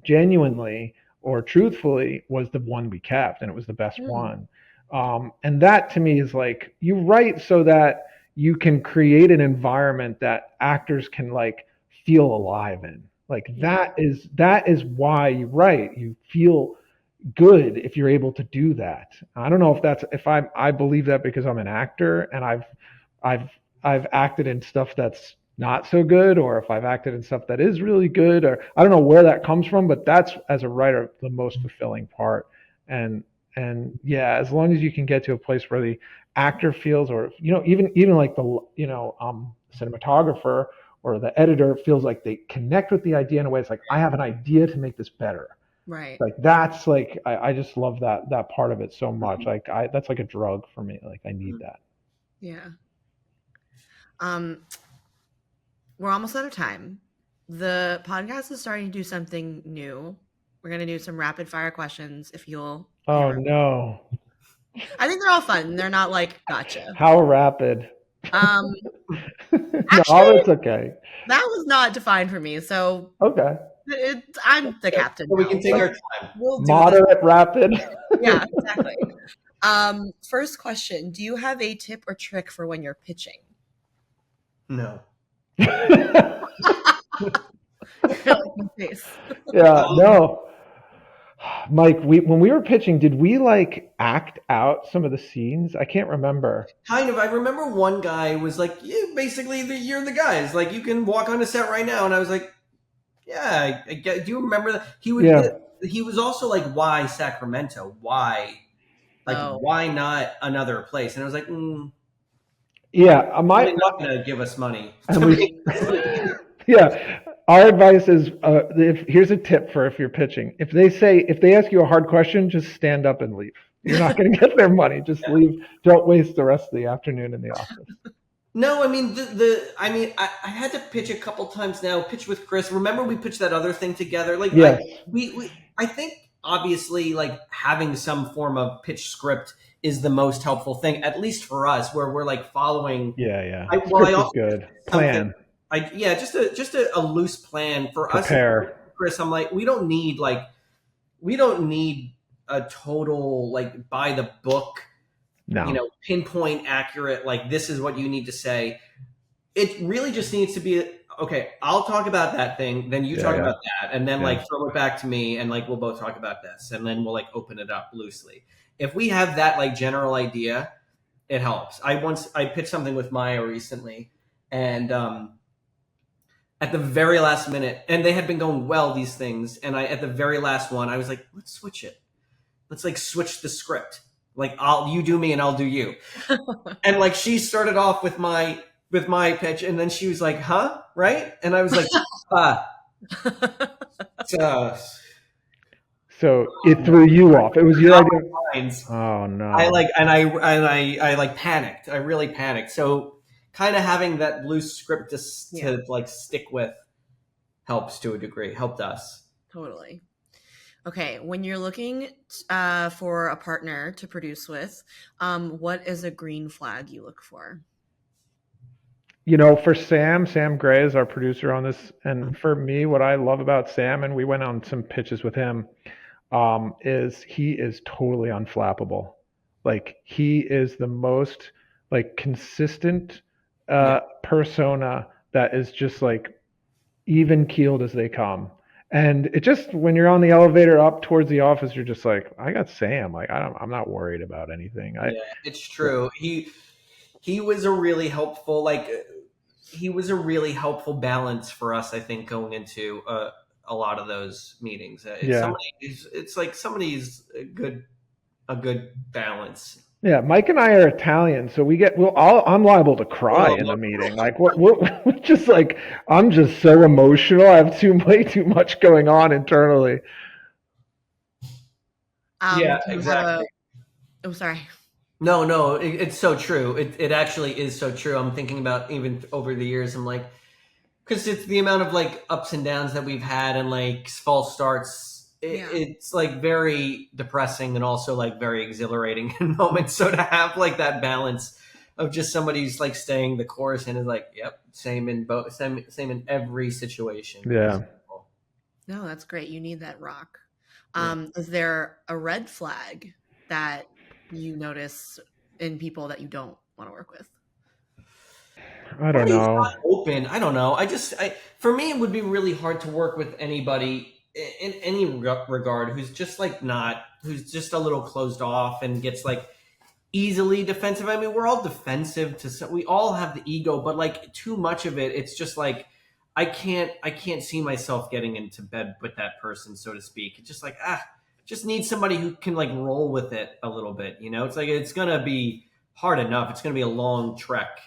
genuinely or truthfully was the one we kept, and it was the best one. And that to me is like, you write so that you can create an environment that actors can like feel alive in. Like that is why you write. You feel good if you're able to do that. I don't know if I believe that because I'm an actor and I've acted in stuff that's not so good, or if I've acted in stuff that is really good, or I don't know where that comes from, but that's, as a writer, the most fulfilling part. And yeah, as long as you can get to a place where the actor feels, or even like the cinematographer or the editor feels like they connect with the idea in a way. It's like, I have an idea to make this better. Right. Like that's like, I just love that part of it so much. Like that's like a drug for me. Like I need that. Yeah. We're almost out of time. The podcast is starting to do something new. We're going to do some rapid fire questions if you'll. Oh no. I think they're all fun. They're not like gotcha. How rapid? Actually, No, it's okay. That was not defined for me. So okay. I'm the captain. So we now. can take our time. We'll do Moderate, rapid. Yeah, exactly. First question: do you have a tip or trick for when you're pitching? No. Yeah, no. Mike, when we were pitching, did we like act out some of the scenes? I can't remember. Kind of. I remember one guy was like, "Yeah, basically, you're the guys. Like, you can walk on the set right now." And I was like, "Yeah, I get." Do you remember that? He was also like, "Why Sacramento? Why? Like, why not another place?" And I was like, "Yeah, they're not going to give us money." Yeah. Our advice is, here's a tip for if you're pitching. If they ask you a hard question, just stand up and leave. You're not going to get their money. Just leave. Don't waste the rest of the afternoon in the office. No, I mean I had to pitch a couple times now. Pitch with Chris. Remember we pitched that other thing together. Like Yes. I think obviously like having some form of pitch script is the most helpful thing, at least for us, where we're like following. Yeah. I Script is also good. something. Plan. Just a loose plan for us. Prepare. Chris, I'm like we don't need a total like by the book, No. pinpoint accurate, like this is what you need to say. It really just needs to be, okay, I'll talk about that thing, then you talk about that, and then like throw it back to me, and like we'll both talk about this, and then we'll like open it up loosely. If we have that like general idea, it helps. I pitched something with Maya recently, and at the very last minute, and they had been going well, these things, and at the very last one, I was like, let's switch it. Let's like switch the script. Like you do me and I'll do you. And like she started off with my pitch, and then she was like, huh? Right? And I was like, So it threw you off. It was your idea. Lines. Oh no. I like panicked. I really panicked. So kind of having that loose script to like stick with helps to a degree. Helped us. Totally. Okay, when you're looking for a partner to produce with, what is a green flag you look for? For Sam Gray is our producer on this, and for me, what I love about Sam, and we went on some pitches with him, is he is totally unflappable. Like he is the most like consistent persona that is just like even keeled as they come. And it just when you're on the elevator up towards the office, you're just like, I got Sam. Like I'm not worried about anything. It's true. He was a really helpful balance for us, I think, going into a lot of those meetings. It's like somebody's a good balance. Yeah, Mike and I are Italian, so I'm liable to cry in the meeting. Like we're just like I'm just so emotional. I have way too much going on internally. Yeah, exactly. Oh, sorry. No, it's so true. It actually is so true. I'm thinking about even over the years. I'm like, because it's the amount of like ups and downs that we've had and like false starts. It's like very depressing and also like very exhilarating in moments. So to have like that balance of just somebody who's like staying the course and is like, yep, same in in every situation. Yeah. No, that's great. You need that rock. Is there a red flag that you notice in people that you don't want to work with? I don't know. Open. I don't know. For me, it would be really hard to work with anybody in any regard who's just a little closed off and gets like easily defensive. I mean, we're all defensive we all have the ego, but like too much of it, it's just like, I can't see myself getting into bed with that person, so to speak. It's just like, just need somebody who can like roll with it a little bit. It's like, it's going to be hard enough. It's going to be a long trek.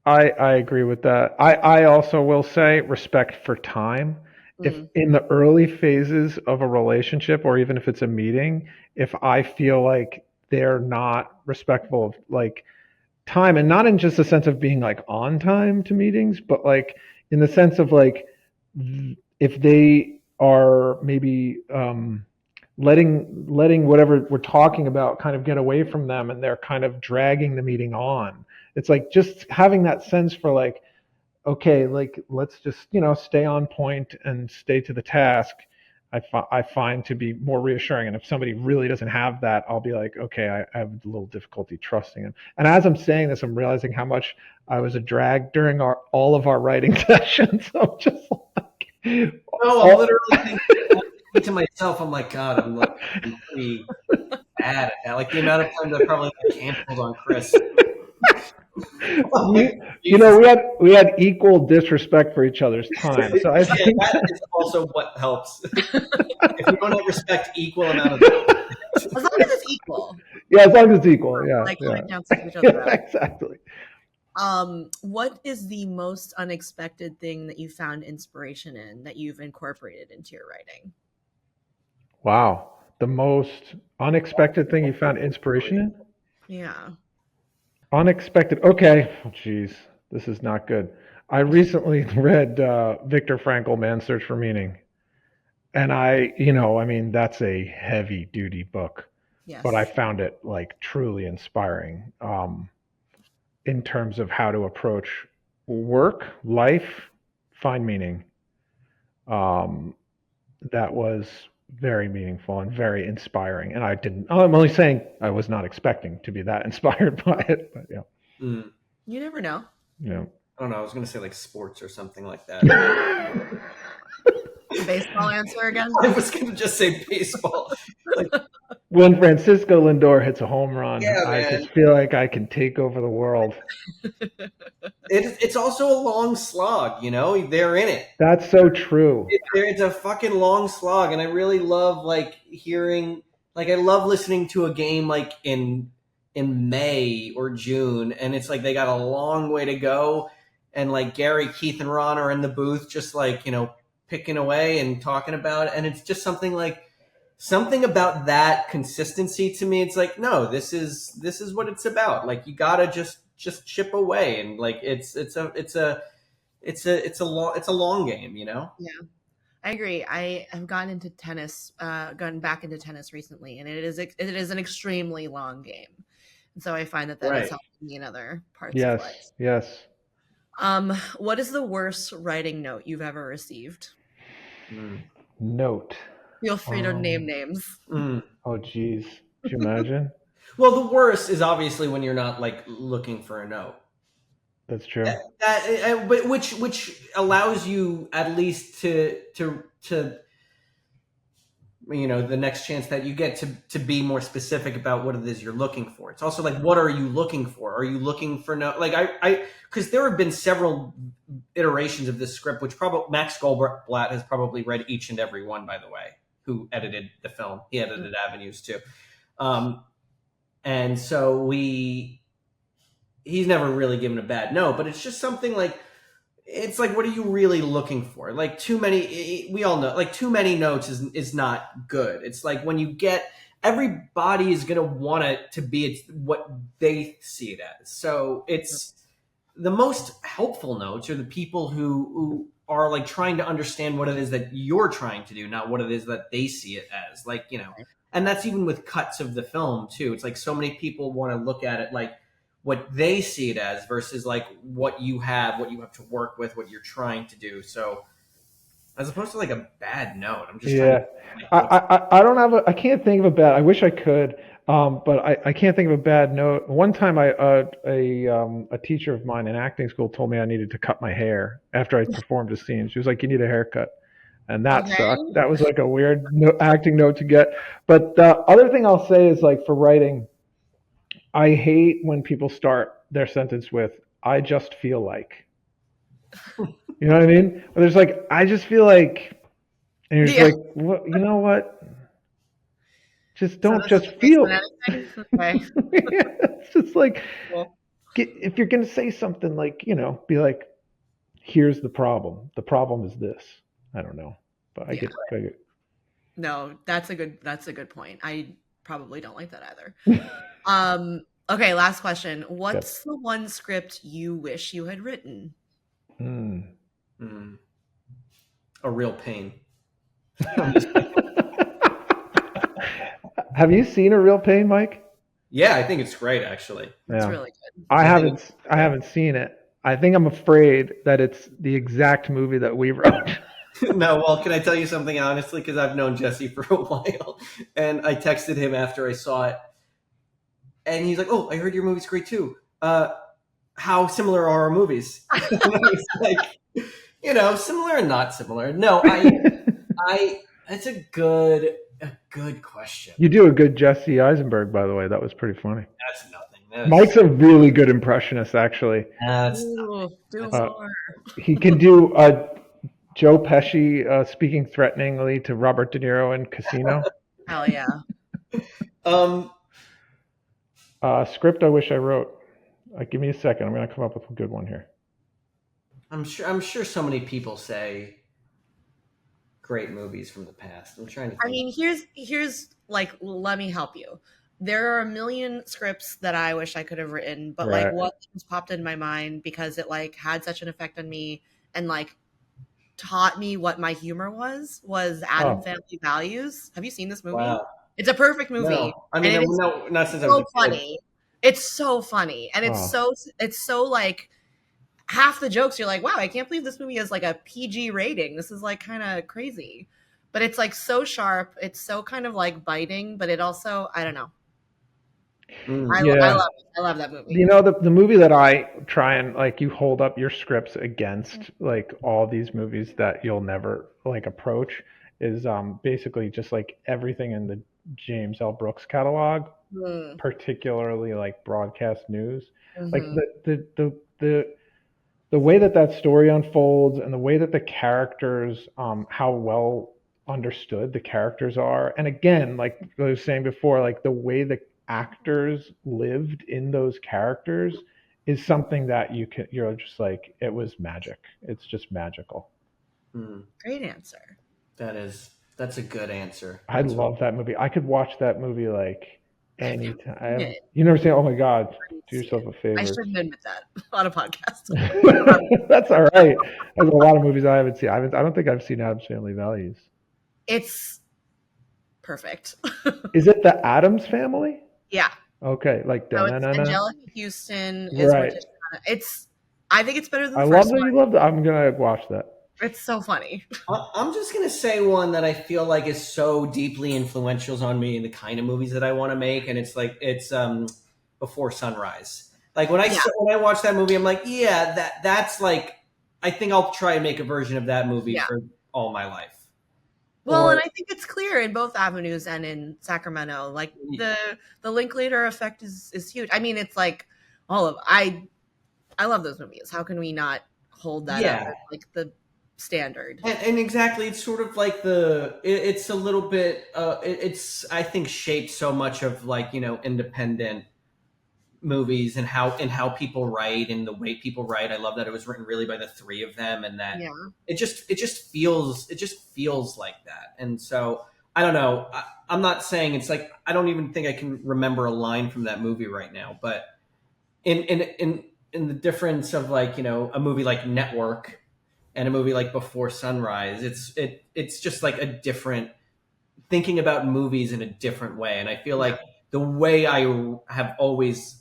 I agree with that. I also will say respect for time. If in the early phases of a relationship, or even if it's a meeting, if I feel like they're not respectful of like time, and not in just the sense of being like on time to meetings, but like in the sense of like if they are maybe letting whatever we're talking about kind of get away from them, and they're kind of dragging the meeting on. It's like just having that sense for like, okay, like let's just stay on point and stay to the task. I find to be more reassuring. And if somebody really doesn't have that, I'll be like, okay, I have a little difficulty trusting them. And as I'm saying this, I'm realizing how much I was a drag during all of our writing sessions. I'm just like, I'm literally thinking to myself, I'm like, God, I'm like pretty bad at that. Like the amount of times I probably canceled on Chris. We had equal disrespect for each other's time. So I think that is also what helps. If you don't have respect, equal amount of time. As long as it's equal. Yeah, as long as it's equal. Yeah. Like cancel each other out. Exactly. What is the most unexpected thing that you found inspiration in that you've incorporated into your writing? Wow. The most unexpected thing you found inspiration in? Yeah. Unexpected. Okay. Oh, geez, this is not good. I recently read Viktor Frankl, Man's Search for Meaning. And I mean, that's a heavy duty book, but I Yes. found it like truly inspiring in terms of how to approach work, life, find meaning. Um, that was very meaningful and very inspiring. And I'm only saying I was not expecting to be that inspired by it, but yeah, Mm. You never know. yeah. I don't know. I was going to say like sports or something like that. Baseball answer again? I was going to just say baseball. Like, When Francisco Lindor hits a home run, yeah, I man. just feel like I can take over the world. It's also a long slog, you know? They're in it. That's so true. It's a fucking long slog, and I really love like hearing, like I love listening to a game like in May or June, and it's like they got a long way to go, and like Gary, Keith, and Ron are in the booth, just like picking away and talking about it, and it's just something about that consistency to me. It's like, no, this is what it's about. Like you gotta just chip away, and like it's a long game, you know. Yeah, I agree. I have gotten back into tennis recently, and it is an extremely long game. And so I find that has Right. helped me in other parts of Yes, life. yes. What is the worst writing note you've ever received? Note. Feel free to name names. Oh, geez. Could you imagine? Well, the worst is obviously when you're not like looking for a note. That's true. But which allows you at least to the next chance that you get to be more specific about what it is you're looking for. It's also like, what are you looking for? Are you looking for because there have been several iterations of this script, which probably Max Goldblatt has probably read each and every one, by the way, who edited the film. He edited Avenues too. And so he's never really given a bad note, but it's just something like, it's like, what are you really looking for? Like we all know, like too many notes is not good. It's like when you get, everybody is going to want it to be what they see it as. So it's the most helpful notes are the people who are like trying to understand what it is that you're trying to do, not what it is that they see it as. Like, and that's even with cuts of the film too. It's like so many people want to look at it like what they see it as versus like what you have to work with, what you're trying to do. So as opposed to like a bad note, I'm just trying to, I don't have I can't think of a bad, I wish I could, but I can't think of a bad note. One time a teacher of mine in acting school told me I needed to cut my hair after I performed a scene. She was like, you need a haircut. And that sucked. That was like a weird acting note to get. But the other thing I'll say is like for writing, I hate when people start their sentence with, I just feel like. You know what I mean? Or there's like, I just feel like, and you're just like, what, you know what? Just don't just feel. Okay. It's just like, if you're going to say something like, be like, here's the problem. The problem is this. I don't know. But I get. No, that's a good point. I probably don't like that either. Okay, last question. What's the one script you wish you had written? A Real Pain. Have you seen A Real Pain, Mike? Yeah, I think it's great actually. Yeah. It's really good. I haven't seen it. I think I'm afraid that it's the exact movie that we wrote. No, well, can I tell you something honestly? Because I've known Jesse for a while, and I texted him after I saw it, and he's like, "Oh, I heard your movie's great too. How similar are our movies?" It's like, similar and not similar. No, It's a good question. You do a good Jesse Eisenberg, by the way. That was pretty funny. That's nothing. Mike's a really good impressionist, actually. Do more. He can do Joe Pesci speaking threateningly to Robert De Niro in Casino. Hell yeah. Script I wish I wrote. Give me a second. I'm going to come up with a good one here. I'm sure so many people say great movies from the past. I'm trying to think. I mean, here's like, let me help you. there are a million scripts that I wish I could have written, but Right. like what just popped in my mind because it like had such an effect on me and like taught me what my humor was Adam Oh. Family Values. Have you seen this movie? Wow. It's a perfect movie. No, I mean, and it is no, not since I was so a kid. funny. It's so funny, and it's so like half the jokes you're like, wow, I can't believe this movie has like a PG rating. This is like kind of crazy, but it's like so sharp. It's so kind of like biting, but it also, I don't know. I love that movie. You know, the movie that I try and like, you hold up your scripts against like all these movies that you'll never like approach is basically just like everything in the James L. Brooks catalog, particularly like broadcast news. Like the way that story unfolds and the way that the characters, how well understood the characters are. And again, like I was saying before, like the way the actors lived in those characters is something that you're just like, it was magic. It's just magical. Great answer. That's a good answer. I love that movie. I could watch that movie like anytime. You never say, oh my God, do yourself a favor. I shouldn't admit that on a podcast. That's all right. There's a lot of movies I haven't seen. I don't think I've seen Addams Family Values. It's perfect. Is it the Addams Family? Yeah. Okay, like it's Angelica Houston is right. I think it's better than the I first love that one. you love that. I'm gonna watch that. It's so funny. I'm just gonna say one that I feel like is so deeply influential on me in the kind of movies that I want to make, and it's Before Sunrise. Like when I watch that movie, I'm like, yeah, that's like, I think I'll try and make a version of that movie for all my life. Well, and I think it's clear in both avenues and in Sacramento. Like the Linklater effect is huge. I mean, it's like all of I love those movies. How can we not hold that up as like the standard? And exactly, it's sort of like it's a little bit it's I think shaped so much of like, you know, independent movies and how people write and the way people write. I love that it was written really by the three of them, and that it just feels like that. And so I don't know. I'm not saying it's like, I don't even think I can remember a line from that movie right now, but in the difference of like, you know, a movie like Network and a movie like Before Sunrise, it's just like a different thinking about movies in a different way. And I feel like the way I have always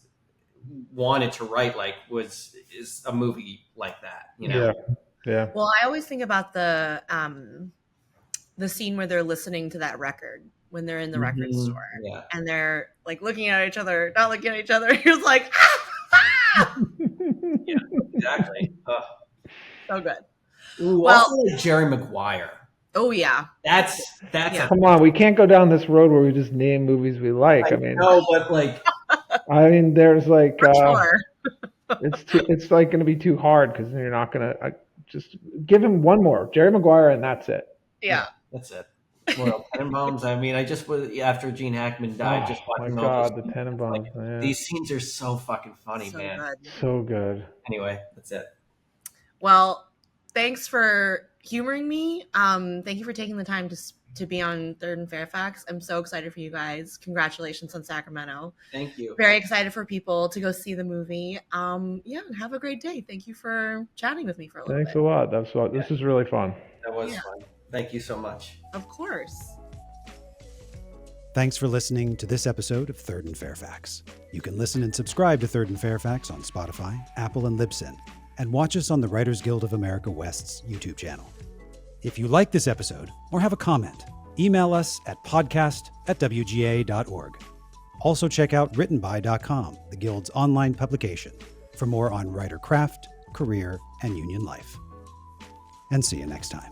wanted to write is a movie like that, you know? Yeah. Well, I always think about the scene where they're listening to that record when they're in the record store and they're like looking at each other, not looking at each other. He was like, yeah, exactly. So good. Ooh, also like Jerry Maguire. Oh yeah. That's come on, we can't go down this road where we just name movies we like. I mean, no, but like, I mean, there's like, sure. it's like going to be too hard because you're not going to just give him one more Jerry Maguire and that's it. Yeah, that's it. Well, Tenenbaums. I mean, I just was after Gene Hackman died. Just watching all those the Tenenbaums. like, man. These scenes are so fucking funny, man. Good. So good. Anyway, that's it. Well, thanks for humoring me. Thank you for taking the time to be on Third and Fairfax. I'm so excited for you guys. Congratulations on Sacramento. Thank you. Very excited for people to go see the movie. And have a great day. Thank you for chatting with me for a little bit. Thanks a lot. This is really fun. That was fun. Thank you so much. Of course. Thanks for listening to this episode of Third and Fairfax. You can listen and subscribe to Third and Fairfax on Spotify, Apple, and Libsyn, and watch us on the Writers Guild of America West's YouTube channel. If you like this episode or have a comment, email us at podcast@wga.org. Also check out writtenby.com, the Guild's online publication, for more on writer craft, career, and union life. And see you next time.